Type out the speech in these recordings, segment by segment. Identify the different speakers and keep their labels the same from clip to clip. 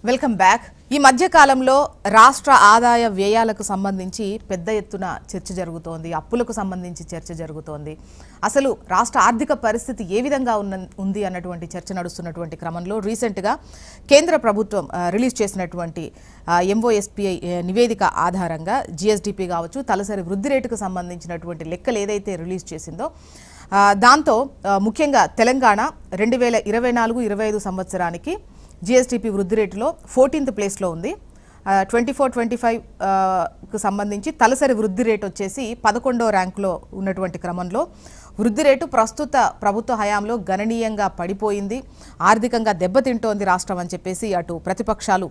Speaker 1: Welcome back. ఈ మధ్య కాలంలో రాష్ట్ర ఆదాయ వ్యయాలకు సంబంధించి పెద్ద ఎత్తున చర్చ జరుగుతోంది. అప్పులకు సంబంధించి చర్చ జరుగుతోంది. అసలు రాష్ట్ర ఆర్థిక పరిస్థితి ఏ విధంగా ఉంది అన్నటువంటి చర్చ నడుస్తున్నటువంటి క్రమంలో రీసెంట్గా కేంద్ర ప్రభుత్వం రిలీజ్ చేసినటువంటి ఎంఓఎస్పిఐ నివేదిక ఆధారంగా జిఎస్డిపి కావచ్చు, తలసరి వృద్ధి రేటుకు సంబంధించినటువంటి లెక్కలు ఏదైతే రిలీజ్ చేసిందో దాంతో ముఖ్యంగా తెలంగాణ 2024-25 సంవత్సరానికి జిఎస్డిపి వృద్ధి రేటులో 14th ప్లేస్లో ఉంది. 24-25కు సంబంధించి తలసరి వృద్ధి రేటు వచ్చేసి 11వ ర్యాంకులో ఉన్నటువంటి క్రమంలో వృద్ధి రేటు ప్రస్తుత ప్రభుత్వ హయాంలో గణనీయంగా పడిపోయింది, ఆర్థికంగా దెబ్బతింటోంది రాష్ట్రం అని చెప్పేసి అటు ప్రతిపక్షాలు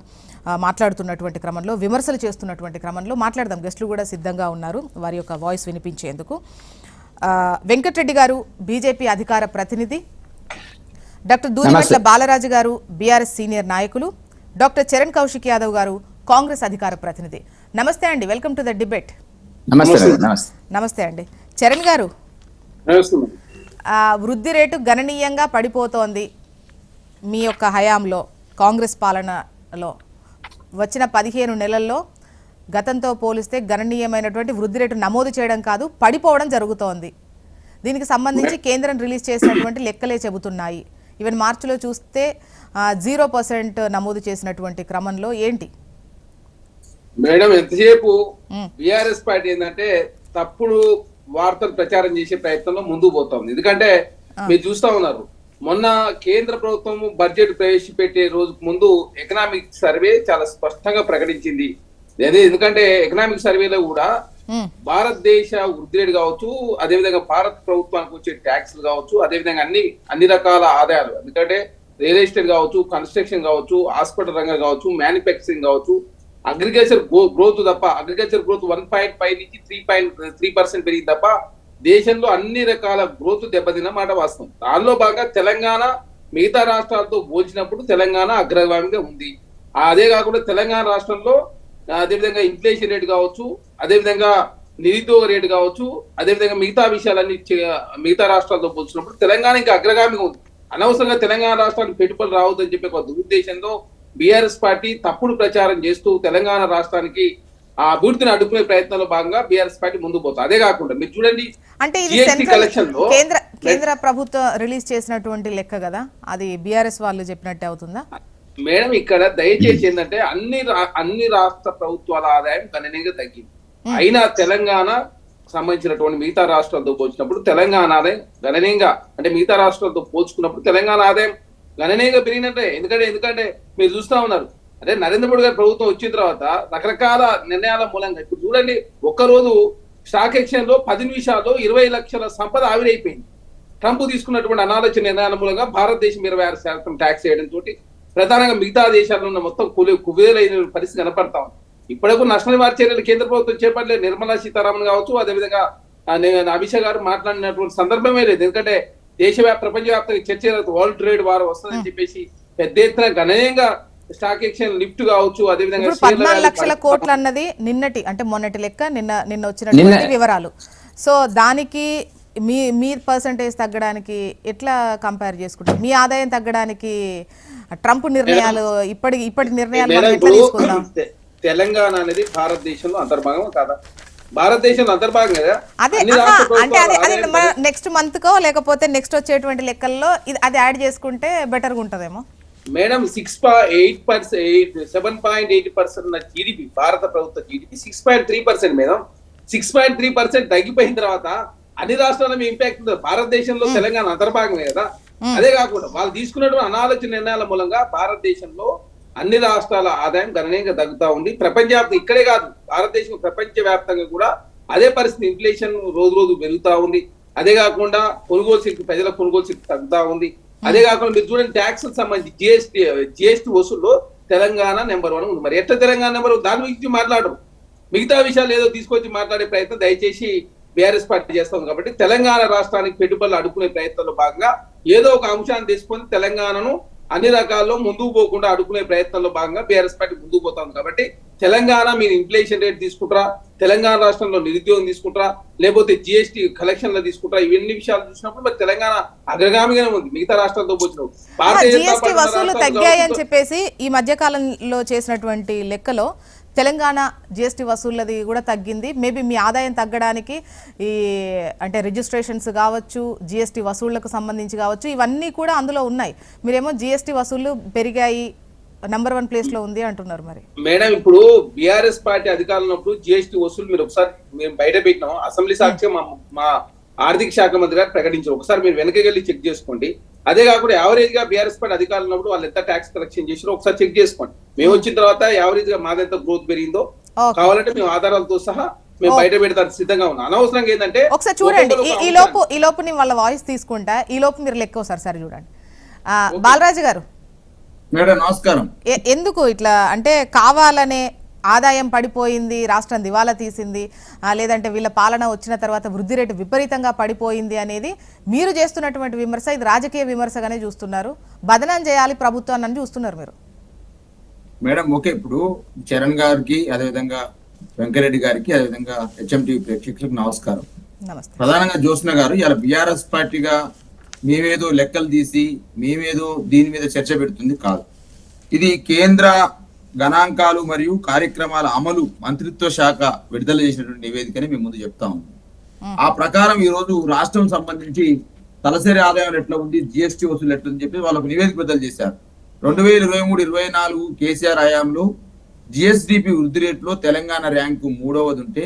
Speaker 1: మాట్లాడుతున్నటువంటి క్రమంలో, విమర్శలు చేస్తున్నటువంటి క్రమంలో మాట్లాడదాం. గెస్టులు కూడా సిద్ధంగా ఉన్నారు వారి యొక్క వాయిస్ వినిపించేందుకు. వెంకటరెడ్డి గారు బీజేపీ అధికార ప్రతినిధి, డాక్టర్ దూదిమెట్ల బాలరాజు గారు బీఆర్ఎస్ సీనియర్ నాయకులు, డాక్టర్ చరణ్ కౌశిక్ యాదవ్ గారు కాంగ్రెస్ అధికార ప్రతినిధి. నమస్తే అండి, వెల్కమ్ టు ద డిబేట్. నమస్తే అండి. చరణ్ గారు, వృద్ధి రేటు గణనీయంగా పడిపోతోంది మీ యొక్క హయాంలో, కాంగ్రెస్ పాలనలో వచ్చిన 15 నెలల్లో గతంతో పోలిస్తే గణనీయమైనటువంటి వృద్ధి రేటు నమోదు చేయడం కాదు, పడిపోవడం జరుగుతోంది. దీనికి సంబంధించి కేంద్రం రిలీజ్ చేసినటువంటి లెక్కలే చెబుతున్నాయి. ఈవెన్ మార్చిలో చూస్తే 0% నమోదు చేసినటువంటి క్రమంలో ఏంటి
Speaker 2: మేడం? ఎంతసేపు బీఆర్ఎస్ పార్టీ ఏంటంటే తప్పుడు వార్తలు ప్రచారం చేసే ప్రయత్నంలో ముందుకు పోతుంది. ఎందుకంటే మీరు చూస్తా ఉన్నారు, మొన్న కేంద్ర ప్రభుత్వం బడ్జెట్ ప్రవేశపెట్టే రోజుకు ముందు ఎకనామిక్ సర్వే చాలా స్పష్టంగా ప్రకటించింది. అదే ఎందుకంటే ఎకనామిక్ సర్వేలో కూడా భారతదేశ వృద్ధి రేటు కావచ్చు, అదేవిధంగా భారత ప్రభుత్వానికి వచ్చే ట్యాక్స్లు కావచ్చు, అదేవిధంగా అన్ని రకాల ఆదాయాలు, ఎందుకంటే రియల్ ఎస్టేట్ కావచ్చు, కన్స్ట్రక్షన్ కావచ్చు, హాస్పిటల్ రంగం కావచ్చు, మ్యానుఫ్యాక్చరింగ్ కావచ్చు, అగ్రికల్చర్ గ్రోత్ తప్ప, అగ్రికల్చర్ గ్రోత్ 1.5 నుంచి 3.3% పెరిగింది తప్ప దేశంలో అన్ని రకాల గ్రోత్ దెబ్బతిన్న మాట వాస్తవం. దానిలో భాగంగా తెలంగాణ మిగతా రాష్ట్రాలతో పోల్చినప్పుడు తెలంగాణ అగ్రగామిగా ఉంది. అదే కాకుండా తెలంగాణ రాష్ట్రంలో అదేవిధంగా ఇన్ఫ్లేషన్ రేటు కావచ్చు, అదేవిధంగా నిరుద్యోగ రేటు కావచ్చు, అదేవిధంగా మిగతా విషయాలన్నీ మిగతా రాష్ట్రాలతో పోల్చినప్పుడు తెలంగాణ ఇంకా అగ్రగామిగా ఉంది. అనవసరంగా తెలంగాణ రాష్ట్రానికి పెట్టుబడులు రావద్దని చెప్పి ఒక దురుద్దేశంతో బీఆర్ఎస్ పార్టీ తప్పుడు ప్రచారం చేస్తూ తెలంగాణ రాష్ట్రానికి ఆ అభివృద్ధిని అడ్డుకునే ప్రయత్నంలో భాగంగా బీఆర్ఎస్ పార్టీ ముందుకు పోతుంది. అదే కాకుండా మీరు చూడండి,
Speaker 1: అంటే ఇది కేంద్ర ప్రభుత్వం రిలీజ్ చేసినటువంటి లెక్క కదా, అది బీఆర్ఎస్ వాళ్ళు చెప్పినట్టే అవుతుందా
Speaker 2: మేడం? ఇక్కడ దయచేసి ఏంటంటే అన్ని రాష్ట్ర ప్రభుత్వాల ఆదాయం గణనీయంగా తగ్గింది. అయినా తెలంగాణ సంబంధించినటువంటి మిగతా రాష్ట్రాలతో పోల్చినప్పుడు తెలంగాణ ఆదాయం గణనీయంగా, అంటే మిగతా రాష్ట్రాలతో పోల్చుకున్నప్పుడు తెలంగాణ ఆదాయం గణనీయంగా పెరిగినట్టే. ఎందుకంటే మీరు చూస్తా ఉన్నారు, అంటే నరేంద్ర మోడీ గారి ప్రభుత్వం వచ్చిన తర్వాత రకరకాల నిర్ణయాల మూలంగా ఇప్పుడు చూడండి, ఒక్కరోజు స్టాక్ ఎక్స్చేంజ్ లో 10 నిమిషాల్లో 20 లక్షల సంపద ఆవిరైపోయింది. ట్రంప్ తీసుకున్నటువంటి అనాలోచన నిర్ణయాల మూలంగా భారతదేశం 26% ట్యాక్స్ చేయడం తోటి ప్రధానంగా మిగతా దేశాల్లో ఉన్న మొత్తం కుబేలైన పరిస్థితి కనపడతా ఉంది. ఇప్పటికు నష్ట నివారణ చర్యలు కేంద్ర ప్రభుత్వం చేపట్టలేదు. నిర్మలా సీతారామన్ కావచ్చు, అదేవిధంగా అమిత్ షా గారు మాట్లాడినటువంటి సందర్భమే లేదు. ఎందుకంటే ప్రపంచవ్యాప్తంగా చర్చ వరల్డ్ ట్రేడ్ వార్ వస్తుందని చెప్పేసి పెద్ద ఎత్తున గణనీయంగా స్టాక్ ఎక్స్చేంజ్ లిఫ్ట్ కావచ్చు, అదేవిధంగా
Speaker 1: 14 లక్షల కోట్లు అన్నది నిన్నటి, అంటే మొన్నటి లెక్క, నిన్న వచ్చినటువంటి వివరాలు. సో దానికి మీ పర్సంటేజ్ తగ్గడానికి ఎట్లా కంపేర్ చేసుకుంటారు? మీ ఆదాయం తగ్గడానికి ట్రంప్ నిర్ణయాలు ఇప్పటి నిర్ణయాలు ఎట్లా తీసుకుందాం?
Speaker 2: తెలంగాణ అనేది భారతదేశంలో అంతర్భాగం కాదా? భారతదేశంలో అంతర్భాగం కదా.
Speaker 1: అదే నెక్స్ట్ మంత్ కో లేకపోతే నెక్స్ట్ వచ్చేటువంటి లెక్కల్లో అది యాడ్ చేసుకుంటే బెటర్ గా ఉంటదేమో
Speaker 2: మేడం. 7.8% జీడిపి, భారత ప్రభుత్వ జీడిపి 6.3% మేడం. 6.3% తగ్గిపోయిన తర్వాత అన్ని రాష్ట్రాల ఇంపాక్ట్ ఉంటుంది. భారతదేశంలో తెలంగాణ అంతర్భాగమే కదా. అదే కాకుండా వాళ్ళు తీసుకున్నటువంటి అనాలోచన నిర్ణయాల మూలంగా భారతదేశంలో అన్ని రాష్ట్రాల ఆదాయం గణనీయంగా తగ్గుతా ఉంది. ప్రపంచవ్యాప్తంగా ఇక్కడే కాదు, భారతదేశం ప్రపంచ వ్యాప్తంగా కూడా అదే పరిస్థితి. ఇన్ఫ్లేషన్ రోజు పెరుగుతా ఉంది. అదే కాకుండా కొనుగోలు శక్తి, ప్రజల కొనుగోలు శక్తి తగ్గుతా ఉంది. అదే కాకుండా మీరు చూడండి, ట్యాక్స్ సంబంధించి జిఎస్టీ వసూల్లో తెలంగాణ నెంబర్ 1 ఉంది. మరి ఎట్లా తెలంగాణ నెంబర్ 1? దాని గురించి మాట్లాడరు. మిగతా విషయాలు ఏదో తీసుకొచ్చి మాట్లాడే ప్రయత్నం దయచేసి బీఆర్ఎస్ పార్టీ చేస్తాం. కాబట్టి తెలంగాణ రాష్ట్రానికి పెట్టుబడులు అడ్డుకునే ప్రయత్నంలో భాగంగా ఏదో ఒక అంశాన్ని తీసుకొని తెలంగాణను అన్ని రకాల్లో ముందుకు పోకుండా అడ్డుకునే ప్రయత్నంలో భాగంగా బీఆర్ఎస్ పార్టీ ముందుకు పోతాం. కాబట్టి తెలంగాణ మీరు ఇన్ఫ్లేషన్ రేట్ తీసుకుంటారా, తెలంగాణ రాష్ట్రంలో నిరుద్యోగం తీసుకుంటారా, లేకపోతే జిఎస్టీ కలెక్షన్ లో తీసుకుంటారా, ఇవన్నీ విషయాలు చూసినప్పుడు మరి తెలంగాణ అగ్రగామిగానే ఉంది మిగతా రాష్ట్రాలతో పోల్చినప్పుడు.
Speaker 1: జిఎస్టీ వసూలు తగ్గాయని చెప్పేసి ఈ మధ్య కాలంలో చేసినటువంటి లెక్కలో తెలంగాణ జిఎస్టీ వసూళ్ళది కూడా తగ్గింది. మేబీ మీ ఆదాయం తగ్గడానికి ఈ అంటే రిజిస్ట్రేషన్స్ కావచ్చు, జిఎస్టీ వసూళ్లకు సంబంధించి కావచ్చు, ఇవన్నీ కూడా అందులో ఉన్నాయి. మీరేమో జిఎస్టీ వసూళ్లు పెరిగాయి, నంబర్ 1 ప్లేస్ లో ఉంది అంటున్నారు. మరి
Speaker 2: మేడం ఇప్పుడు బీఆర్ఎస్ పార్టీ అధికారంలో ఉన్నప్పుడు జిఎస్టీ వసూలు మీరు ఒకసారి మేము బయట పెట్టినాం, అసెంబ్లీ సాక్షి మా ఆర్థిక శాఖ మంత్రి గారు ప్రకటించారు. ఒకసారి మీరు వెనకకెళ్ళి చెక్ చేసుకోండి. అదే కాకుండా యావరేజ్ గా బీఆర్ఎస్ పార్టీ అధికారంలో ఉన్నప్పుడు వాళ్ళు ఎంత ట్యాక్స్ కలెక్షన్ చేసినా ఒకసారి చెక్ చేసుకోండి. మేము వచ్చిన తర్వాత యావరేజ్ గా మాదెంత గ్రోత్ పెరిగిందో కావాలంటే మేము ఆధారాలతో సహా మేము బయట పెడతారు సిద్ధంగా ఉన్నాం. అనవసరంగా ఏంటంటే
Speaker 1: ఒకసారి చూడండి, ఈ లోపు నేను వాళ్ళ వాయిస్ తీసుకుంటా, ఈ లోపు మీరు లెక్క ఒకసారి చూడండి. బాలరాజు గారు
Speaker 3: మేడం నమస్కారం.
Speaker 1: ఎందుకు ఇట్లా అంటే కావాలనే ఆదాయం పడిపోయింది, రాష్ట్రం దివాలా తీసింది, లేదంటే వీళ్ళ పాలన వచ్చిన తర్వాత వృద్ధి రేటు విపరీతంగా పడిపోయింది అనేది మీరు చేస్తున్నటువంటి విమర్శ. ఇది రాజకీయ విమర్శగానే చూస్తున్నారు, బదనాం చేయాలి ప్రభుత్వాన్ని అని చూస్తున్నారు మీరు.
Speaker 3: మేడం ఓకే, ఇప్పుడు చరణ్ గారికి, అదేవిధంగా వెంకరెడ్డి గారికి, అదేవిధంగా హెచ్ఎంటీవీ ప్రేక్షకులకు నమస్కారం.
Speaker 1: నమస్తే.
Speaker 3: ప్రధానంగా జ్యోత్స్న గారు, ఇలా బీఆర్ఎస్ పార్టీగా మేమేదో లెక్కలు తీసి మేమేదో దీని మీద చర్చ పెడుతుంది కాదు. ఇది కేంద్ర గణాంకాలు మరియు కార్యక్రమాల అమలు మంత్రిత్వ శాఖ విడుదల చేసినటువంటి నివేదికని మేము ముందు చెప్తా ఉన్నాం. ఆ ప్రకారం ఈ రోజు రాష్ట్రం సంబంధించి తలసరి ఆదాయం ఎట్లా ఉంది, జిఎస్టీ వసూలు ఎట్లా అని చెప్పి వాళ్ళకు నివేదిక విడుదల చేశారు. 2023-24 కేసీఆర్ హయాంలో జిఎస్డిపి వృద్ధి రేట్లో తెలంగాణ ర్యాంకు 3వది ఉంటే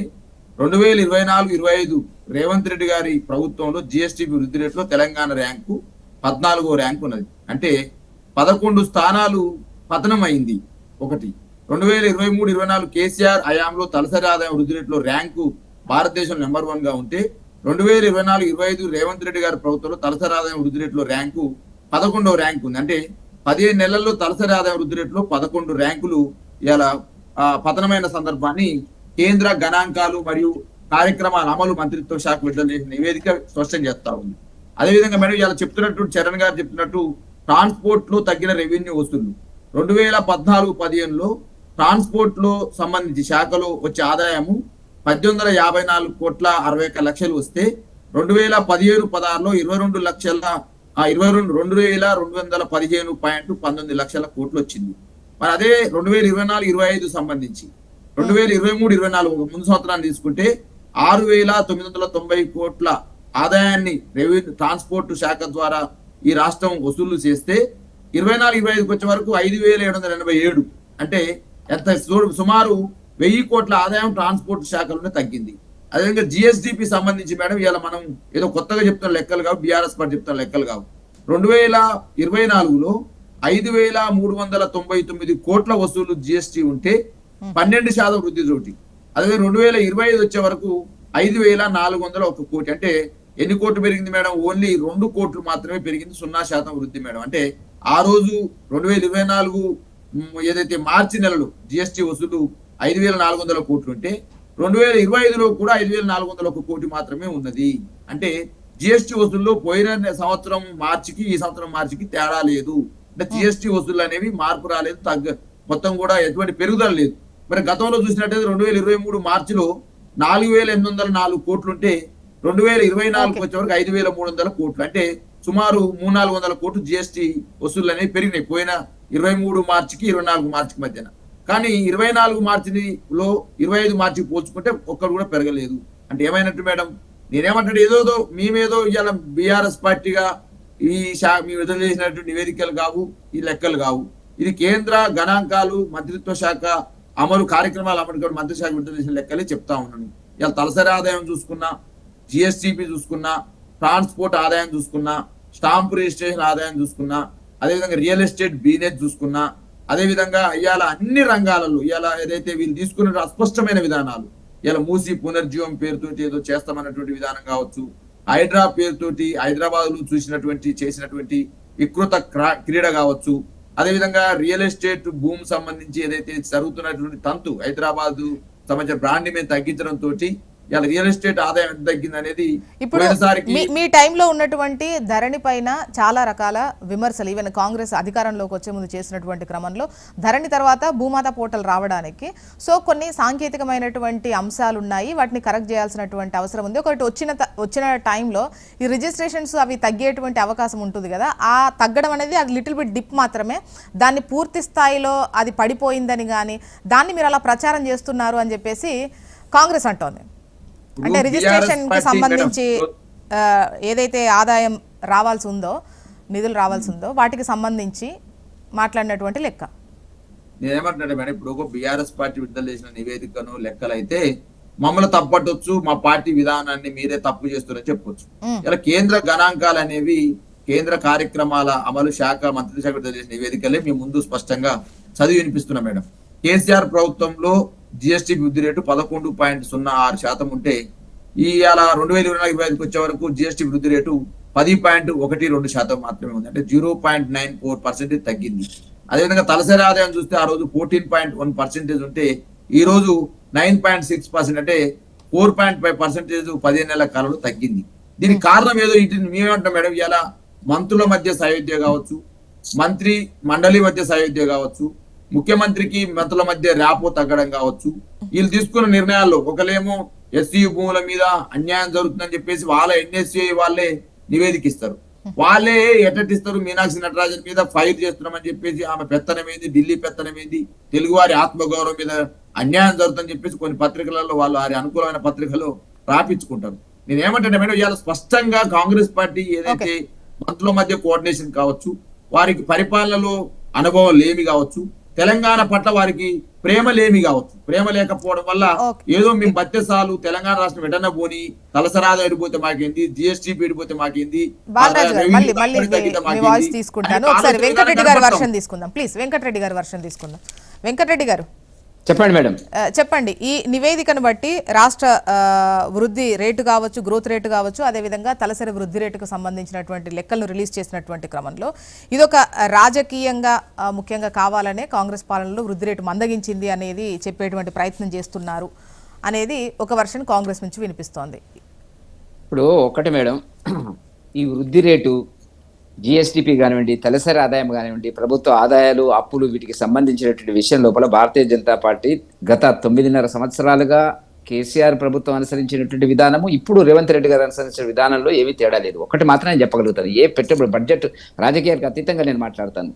Speaker 3: 2024-25 రేవంత్ రెడ్డి గారి ప్రభుత్వంలో జిఎస్డిపి వృద్ధి రేట్లో తెలంగాణ ర్యాంకు 14వ ర్యాంకు ఉన్నది. అంటే 11 స్థానాలు పతనం అయింది. ఒకటి 2023-24 కేసీఆర్ హయాంలో తలసరి ఆదాయం వృద్ధి రేట్లో ర్యాంకు భారతదేశం నెంబర్ 1 గా ఉంటే 2024-25 రేవంత్ రెడ్డి గారి ప్రభుత్వంలో తలసరి ఆదాయం వృద్ధి రేట్లో ర్యాంకు 11వ ర్యాంకు ఉంది. అంటే 15 నెలల్లో తలసరి ఆదాయం వృద్ధి రేట్లో 11 ర్యాంకులు ఇలా పతనమైన సందర్భాన్ని కేంద్ర గణాంకాలు మరియు కార్యక్రమాల అమలు మంత్రిత్వ శాఖ విడుదల చేసిన నివేదిక స్పష్టం చేస్తా ఉంది. అదేవిధంగా మేడం ఇలా చెప్తున్నట్టు చరణ్ గారు చెప్తున్నట్టు ట్రాన్స్పోర్ట్ లో తగ్గిన రెవెన్యూ వసూళ్లు 2014-15లో ట్రాన్స్పోర్ట్ లో సంబంధించి శాఖలో వచ్చే ఆదాయము 1854 కోట్ల 61 లక్షలు వస్తే 2017-16లో 22,215.19 లక్షల కోట్లు వచ్చింది. మరి అదే 2024-25 సంబంధించి 2023-24 ముందు సంవత్సరాన్ని తీసుకుంటే 6,990 కోట్ల ఆదాయాన్ని రెవెన్యూ ట్రాన్స్పోర్ట్ శాఖ ద్వారా ఈ రాష్ట్రం వసూళ్లు చేస్తే 24-25 వచ్చే వరకు 5,787, అంటే ఎంత సుమారు 1000 కోట్ల ఆదాయం ట్రాన్స్పోర్ట్ శాఖలోనే తగ్గింది. అదేవిధంగా జిఎస్డిపి సంబంధించి మేడం ఇవాళ మనం ఏదో కొత్తగా చెప్తున్న లెక్కలు కావు, బీఆర్ఎస్ పార్టీ చెప్తున్న లెక్కలు కావు. 2024లో 5,399 కోట్ల వసూలు జిఎస్టి ఉంటే 12% వృద్ధి తోటి. అదే 2025 వచ్చే వరకు 5,401 కోటి. అంటే ఎన్ని కోట్లు పెరిగింది మేడం? ఓన్లీ 2 కోట్లు మాత్రమే పెరిగింది, 0% వృద్ధి మేడం. అంటే ఆ రోజు 2024 ఏదైతే మార్చి నెలలో జిఎస్టి వసూలు 5,400 కోట్లు ఉంటే 2025లో కూడా 5,401 కోటి మాత్రమే ఉన్నది. అంటే జిఎస్టి వసూల్లో పోయిన సంవత్సరం మార్చికి ఈ సంవత్సరం మార్చికి తేడా లేదు. అంటే జిఎస్టి వసూలు అనేవి మార్పు రాలేదు, మొత్తం కూడా ఎటువంటి పెరుగుదల లేదు. మరి గతంలో చూసినట్టయితే 2023 మార్చిలో 4,804 కోట్లుంటే 2024 వచ్చే వరకు 5,300 కోట్లు. అంటే సుమారు 300-400 కోట్లు జిఎస్టి వసూళ్లు అనేవి పెరిగినాయి పోయిన 23 మార్చికి 24 మార్చికి మధ్యన. కానీ 24 మార్చిలో 25 మార్చికి పోల్చుకుంటే ఒక్కడు కూడా పెరగలేదు. అంటే ఏమైనట్టు మేడం? నేనేమంటాడు, ఏదో మేమేదో ఇవాళ బీఆర్ఎస్ పార్టీగా ఈ మీ విడుదల చేసినటువంటి నివేదికలు కావు, ఈ లెక్కలు కావు. ఇది కేంద్ర గణాంకాలు మంత్రిత్వ శాఖ అమలు కార్యక్రమాలు అమలు మంత్రి శాఖ విడుదల చేసిన లెక్కలే చెప్తా ఉన్నాను. ఇలా తలసరి ఆదాయం చూసుకున్నా, జిఎస్టిపి చూసుకున్నా, ట్రాన్స్పోర్ట్ ఆదాయం చూసుకున్నా, స్టాంప్ రిజిస్ట్రేషన్ ఆదాయం చూసుకున్నా, అదేవిధంగా రియల్ ఎస్టేట్ బిజినెస్ చూసుకున్నా, అదేవిధంగా ఇవాళ అన్ని రంగాలలో ఇవాళ ఏదైతే వీళ్ళు తీసుకున్న అస్పష్టమైన విధానాలు, ఇలా మూసి పునర్జీవం పేరుతోటి ఏదో చేస్తామన్నటువంటి విధానం కావచ్చు, హైడ్రా పేరుతోటి హైదరాబాద్ లో చేసినటువంటి వికృత క్రీడ కావచ్చు, అదేవిధంగా రియల్ ఎస్టేట్ భూమి సంబంధించి ఏదైతే జరుగుతున్నటువంటి తంతు హైదరాబాద్ సంబంధించిన బ్రాండ్ మీద తగ్గించడం తోటి ఇలా రియల్ ఎస్టేట్ ఆదాయం ఎంత తగ్గింది అనేది
Speaker 1: ఇప్పుడు
Speaker 3: పోయినసారికి
Speaker 1: మీ టైంలో ఉన్నటువంటి ధరణి పైన చాలా రకాల విమర్శలు ఈవెన్ కాంగ్రెస్ అధికారంలోకి వచ్చే ముందు చేసినటువంటి క్రమంలో ధరణి తర్వాత భూమాత పోర్టల్ రావడానికి సో కొన్ని సాంకేతికమైనటువంటి అంశాలు ఉన్నాయి, వాటిని కరెక్ట్ చేయాల్సినటువంటి అవసరం ఉంది. ఒకటి వచ్చిన టైంలో ఈ రిజిస్ట్రేషన్స్ అవి తగ్గేటువంటి అవకాశం ఉంటుంది కదా, ఆ తగ్గడం అనేది అది లిటిల్ బిట్ డిప్ మాత్రమే, దాన్ని పూర్తి స్థాయిలో అది పడిపోయిందని కానీ దాన్ని మీరు అలా ప్రచారం చేస్తున్నారు అని చెప్పేసి కాంగ్రెస్ అంటోంది. అంటే రిజిస్ట్రేషన్ కి సంబంధించి ఏదైతే ఆదాయం రావాల్సి ఉందో, నిధులు రావాల్సి ఉందో వాటికి సంబంధించి మాట్లాడినటువంటి లెక్క.
Speaker 3: నేనేమంటున్నాను మేడం, ఇప్పుడు ఒక బీఆర్ఎస్ పార్టీ విడుదల చేసిన నివేదికను లెక్కలైతే మమ్మల్ని తప్పట్టొచ్చు, మా పార్టీ విధానాన్ని మీరే తప్పు చేస్తున్నారని చెప్పొచ్చు. ఇలా కేంద్ర గణాంకాలు అనేవి కేంద్ర కార్యక్రమాల అమలు శాఖ మంత్రిత్వ శాఖ విడుదల చేసిన నివేదికలే మేము ముందు స్పష్టంగా చదివి వినిపిస్తున్నాం మేడం. కేసీఆర్ ప్రభుత్వంలో జిఎస్టీ వృద్ధి రేటు 11.06% ఉంటే ఇవాళ 2024-25 వచ్చే వరకు జిఎస్టీ వృద్ధి రేటు 10.12% మాత్రమే ఉంది. అంటే 0.94% తగ్గింది. అదేవిధంగా తలసరి ఆదాయం చూస్తే ఆ రోజు 14.1% ఉంటే ఈ రోజు 9.6% అంటే 4.5% 15 నెలల కాలంలో తగ్గింది. దీనికి కారణం ఏదో ఇంటిని మేమేమంటాం మేడం, ఇవాళ మంత్రుల మధ్య సయోధ్య కావచ్చు, మంత్రి మండలి మధ్య సయోధ్య కావచ్చు, ముఖ్యమంత్రికి మంత్రుల మధ్య ర్యాపో తగ్గడం కావచ్చు, వీళ్ళు తీసుకున్న నిర్ణయాల్లో ఒకలేమో ఎస్సీ భూముల మీద అన్యాయం జరుగుతుందని చెప్పేసి వాళ్ళ ఎన్ఎస్సీ వాళ్ళే నివేదికిస్తారు, వాళ్ళే ఎట్టటిస్తారు మీనాక్షి నటరాజన్ మీద ఫైర్ చేస్తున్నామని చెప్పేసి ఆమె పెత్తనమైంది, ఢిల్లీ పెత్తనమైంది, తెలుగువారి ఆత్మగౌరవం మీద అన్యాయం జరుగుతుందని చెప్పేసి కొన్ని పత్రికలలో వాళ్ళు వారి అనుకూలమైన పత్రికలో రాపించుకుంటారు. నేనేమంటే మేడం, ఇవాళ స్పష్టంగా కాంగ్రెస్ పార్టీ ఏదైతే మంత్రుల మధ్య కోఆర్డినేషన్ కావచ్చు, వారికి పరిపాలనలో అనుభవం లేమి కావచ్చు, తెలంగాణ పట్ల వారికి ప్రేమ లేమి కావచ్చు, ప్రేమ లేకపోవడం వల్ల ఏదో మేము బత్తెసాలు తెలంగాణ రాష్ట్రం ఎటన్నా పోని తలసరాద ఎడిపోతే మాకేంది, జిఎస్టీ పీడిపోతే మాకేంది,
Speaker 1: వెంకటరెడ్డి గారి వర్షన్ తీసుకుందాం ప్లీజ్. వెంకటరెడ్డి గారి వర్షన్ తీసుకుందాం. వెంకటరెడ్డి గారు
Speaker 4: చెప్పండి మేడం.
Speaker 1: చెప్పండి, ఈ నివేదికను బట్టి రాష్ట్ర వృద్ధి రేటు కావచ్చు, గ్రోత్ రేటు కావచ్చు, అదేవిధంగా తలసరి వృద్ధి రేటుకు సంబంధించినటువంటి లెక్కలను రిలీజ్ చేసినటువంటి క్రమంలో ఇదొక రాజకీయంగా ముఖ్యంగా కావాలనే కాంగ్రెస్ పాలనలో వృద్ధి రేటు మందగించింది అనేది చెప్పేటువంటి ప్రయత్నం చేస్తున్నారు అనేది ఒక వర్షన్ కాంగ్రెస్ నుంచి వినిపిస్తోంది.
Speaker 4: ఇప్పుడు ఒకటి మేడం, ఈ వృద్ధి రేటు జిఎస్టిపి కానివ్వండి, తలసరి ఆదాయం కానివ్వండి, ప్రభుత్వ ఆదాయాలు అప్పులు వీటికి సంబంధించినటువంటి విషయం లోపల భారతీయ జనతా పార్టీ గత 9.5 సంవత్సరాలుగా కేసీఆర్ ప్రభుత్వం అనుసరించినటువంటి విధానము, ఇప్పుడు రేవంత్ రెడ్డి గారు అనుసరించిన విధానంలో ఏమీ తేడా లేదు. ఒకటి మాత్రం నేను చెప్పగలుగుతాను, ఏ పెట్టుబడి బడ్జెట్ రాజకీయాలకు అతీతంగా నేను మాట్లాడతాను.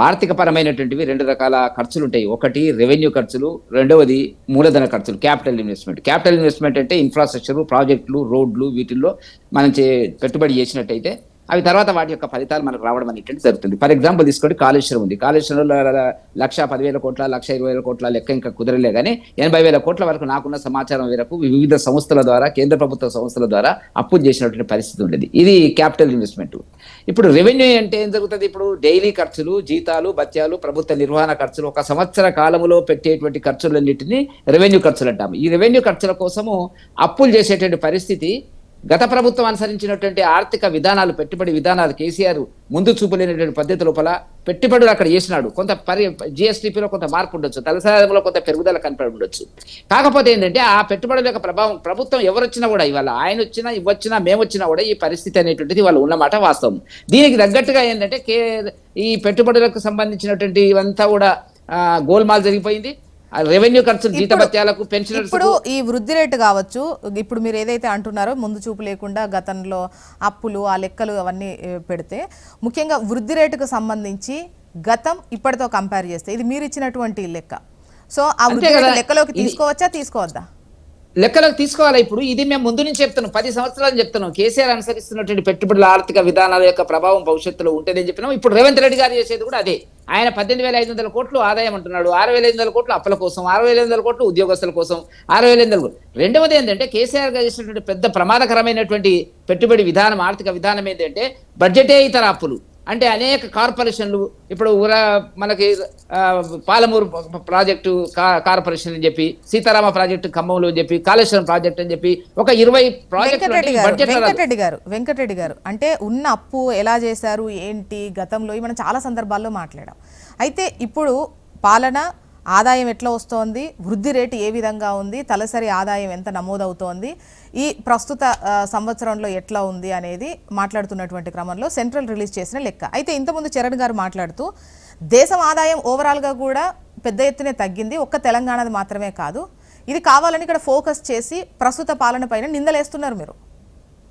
Speaker 4: ఆర్థిక పరమైనటువంటివి 2 రకాల ఖర్చులు ఉంటాయి. ఒకటి రెవెన్యూ ఖర్చులు, రెండవది మూలధన ఖర్చులు, క్యాపిటల్ ఇన్వెస్ట్మెంట్. క్యాపిటల్ ఇన్వెస్ట్మెంట్ అంటే ఇన్ఫ్రాస్ట్రక్చర్, ప్రాజెక్టులు, రోడ్లు, వీటిల్లో మనం పెట్టుబడి చేసినట్టయితే అవి తర్వాత వాటి యొక్క ఫలితాలు మనకు రావడం అనేటువంటి జరుగుతుంది. ఫర్ ఎగ్జాంపుల్ తీసుకోండి, కాళేశ్వరం ఉంది. కాళేశ్వరంలో 1,10,000 కోట్ల 1,20,000 కోట్ల లెక్క ఇంకా కుదరలే కానీ 80,000 కోట్ల వరకు నాకున్న సమాచారం మేరకు వివిధ సంస్థల ద్వారా, కేంద్ర ప్రభుత్వ సంస్థల ద్వారా అప్పులు చేసినటువంటి పరిస్థితి ఉండేది. ఇది క్యాపిటల్ ఇన్వెస్ట్మెంట్. ఇప్పుడు రెవెన్యూ అంటే ఏం జరుగుతుంది? ఇప్పుడు డైలీ ఖర్చులు, జీతాలు, భత్యాలు, ప్రభుత్వ నిర్వహణ ఖర్చులు, ఒక సంవత్సర కాలంలో పెట్టేటువంటి ఖర్చులన్నింటినీ రెవెన్యూ ఖర్చులు అంటాము. ఈ రెవెన్యూ ఖర్చుల కోసము అప్పులు చేసేటువంటి పరిస్థితి గత ప్రభుత్వం అనుసరించినటువంటి ఆర్థిక విధానాలు, పెట్టుబడి విధానాలు, కేసీఆర్ ముందు చూపలేనటువంటి పద్ధతి లోపల పెట్టుబడులు అక్కడ చేసినాడు. కొంత జిఎస్టీపీలో కొంత మార్పు ఉండొచ్చు, తలసరిలో కొంత పెరుగుదల కనపడి ఉండొచ్చు. కాకపోతే ఏంటంటే ఆ పెట్టుబడుల యొక్క ప్రభావం ప్రభుత్వం ఎవరొచ్చినా కూడా, ఇవాళ ఆయన వచ్చినా ఇవ్వచ్చినా మేమొచ్చినా కూడా ఈ పరిస్థితి అనేటువంటిది వాళ్ళు ఉన్నమాట వాస్తవం. దీనికి తగ్గట్టుగా ఏంటంటే ఈ పెట్టుబడులకు సంబంధించినటువంటి ఇవంతా కూడా గోల్మాల్ జరిగిపోయింది. రెవెన్యూ ఖర్చులు, జీతభత్యాలకు, పెన్షనర్స్.
Speaker 1: ఇప్పుడు ఈ వృద్ధి రేటు కావచ్చు, ఇప్పుడు మీరు ఏదైతే అంటున్నారో ముందు చూపు లేకుండా గతంలో అప్పులు, ఆ లెక్కలు అవన్నీ పెడితే, ముఖ్యంగా వృద్ధి రేటుకు సంబంధించి గతం ఇప్పటితో కంపేర్ చేస్తే ఇది మీరు ఇచ్చినటువంటి లెక్క. సో ఆ వృద్ధి రేటు లెక్కలోకి తీసుకోవచ్చా, తీసుకోవద్దా?
Speaker 4: లెక్కలోకి తీసుకోవాలి. ఇప్పుడు ఇది మేము ముందు నుంచి చెప్తున్నాం, 10 సంవత్సరాలు చెప్తున్నాం. కేసీఆర్ అనుసరిస్తున్నటువంటి పెట్టుబడుల ఆర్థిక విధానాల యొక్క ప్రభావం భవిష్యత్తులో ఉంటుందని చెప్పినాం. ఇప్పుడు రేవంత్ రెడ్డి గారు చేసేది కూడా అదే. ఆయన 18,500 కోట్లు ఆదాయం అంటున్నాడు, 6,500 కోట్లు అప్పుల కోసం, 6,500 కోట్లు ఉద్యోగస్తుల కోసం, 6,500 కోట్లు. రెండవది ఏంటంటే కేసీఆర్ గారు చేసినటువంటి పెద్ద ప్రమాదకరమైనటువంటి పెట్టుబడి విధానం, ఆర్థిక విధానం ఏంటంటే బడ్జెటే ఇతర అప్పులు. అంటే అనేక కార్పొరేషన్లు, ఇప్పుడు మనకి పాలమూరు ప్రాజెక్టు కార్పొరేషన్ అని చెప్పి, సీతారామ ప్రాజెక్టు ఖమ్మంలో అని చెప్పి, కాళేశ్వరం ప్రాజెక్ట్ అని చెప్పి ఒక 20 ప్రాజెక్టులు.
Speaker 1: వెంకటరెడ్డి గారు అంటే ఉన్న అప్పు ఎలా చేశారు ఏంటి గతంలో మనం చాలా సందర్భాల్లో మాట్లాడాం. అయితే ఇప్పుడు పాలన, ఆదాయం ఎట్లా వస్తోంది, వృద్ధి రేటు ఏ విధంగా ఉంది, తలసరి ఆదాయం ఎంత నమోదవుతోంది, ఈ ప్రస్తుత సంవత్సరంలో ఎట్లా ఉంది అనేది మాట్లాడుతున్నటువంటి క్రమంలో సెంట్రల్ రిలీజ్ చేసిన లెక్క. అయితే ఇంతకుముందు చరణ్ గారు మాట్లాడుతూ దేశం ఆదాయం ఓవరాల్గా కూడా పెద్ద ఎత్తునే తగ్గింది, ఒక్క తెలంగాణది మాత్రమే కాదు, ఇది కావాలని ఇక్కడ ఫోకస్ చేసి ప్రస్తుత పాలన పైన నిందలేస్తున్నారు మీరు.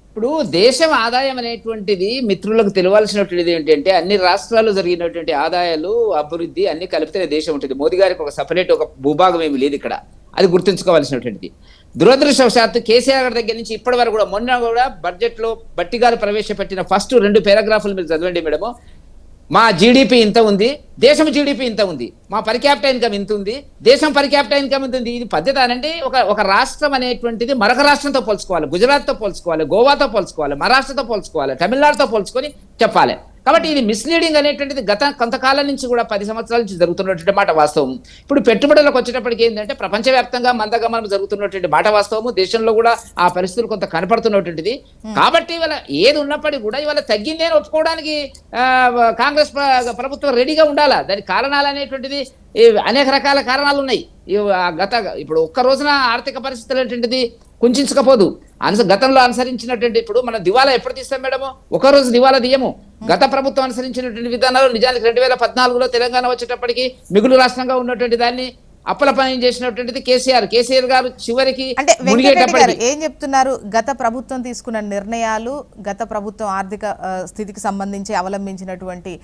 Speaker 4: ఇప్పుడు దేశం ఆదాయం అనేటువంటిది మిత్రులకు తెలియాల్సినటువంటిది ఏంటంటే అన్ని రాష్ట్రాల్లో జరిగినటువంటి ఆదాయాలు అభివృద్ధి అన్ని కలిపితే దేశం ఉంటుంది. మోదీ గారికి ఒక సపరేట్ ఒక భూభాగం ఏమి లేదు ఇక్కడ, అది గుర్తుంచుకోవాల్సినటువంటిది. దురదృష్టవశాత్తు కేసీఆర్ గారి దగ్గర నుంచి ఇప్పటి వరకు కూడా మొన్న కూడా బడ్జెట్ లో బట్టి గారు ప్రవేశపెట్టిన ఫస్ట్ 2 పారాగ్రాఫ్లు మీరు చదవండి మేడము. మా జీడిపి ఇంత ఉంది, దేశం జీడిపి ఇంత ఉంది, మా పర్ క్యాపిటల్ ఇన్కమ్ ఇంత ఉంది, దేశం పర్ క్యాపిటల్ ఇన్కమ్ ఇంత ఉంది. ఇది పద్ధతి అనండి. ఒక రాష్ట్రం అనేటువంటిది మరొక రాష్ట్రంతో పోల్చుకోవాలి, గుజరాత్తో పోల్చుకోవాలి, గోవాతో పోల్చుకోవాలి, మహారాష్ట్రతో పోల్చుకోవాలి, తమిళనాడుతో పోల్చుకొని చెప్పాలి. కాబట్టి ఇది మిస్లీడింగ్ అనేటువంటిది గత కొంతకాలం నుంచి కూడా 10 సంవత్సరాల నుంచి జరుగుతున్నటువంటి మాట వాస్తవం. ఇప్పుడు పెట్టుబడులకు వచ్చేటప్పటికి ఏంటంటే ప్రపంచవ్యాప్తంగా మందగమనం జరుగుతున్నటువంటి మాట వాస్తవము, దేశంలో కూడా ఆ పరిస్థితులు కొంత కనపడుతున్నటువంటిది. కాబట్టి ఇవాళ ఏది ఉన్నప్పటికీ కూడా ఇవాళ తగ్గింది అని ఒప్పుకోవడానికి కాంగ్రెస్ ప్రభుత్వం రెడీగా ఉండాలా. దానికి కారణాలు అనేటువంటిది అనేక రకాల కారణాలు ఉన్నాయి. ఇప్పుడు ఒక్క రోజున ఆర్థిక పరిస్థితులు అనేటువంటిది కుంచకపోదు. గతంలో అనుసరించినటువంటి ఇప్పుడు మనం దివాలా ఎప్పుడు తీస్తాం మేడము? ఒక రోజు దివాలా తీయము. గత ప్రభుత్వం అనుసరించినటువంటి విధానాలు నిజానికి 2014లో తెలంగాణ వచ్చేటప్పటికి మిగులు రాష్ట్రంగా ఉన్నటువంటి దాన్ని అప్పలపాయం చేసినటువంటిది కేసీఆర్ గారు చివరికి
Speaker 1: ఏం చెప్తున్నారు? గత ప్రభుత్వం తీసుకున్న నిర్ణయాలు, గత ప్రభుత్వం ఆర్థిక స్థితికి సంబంధించి అవలంబించినటువంటి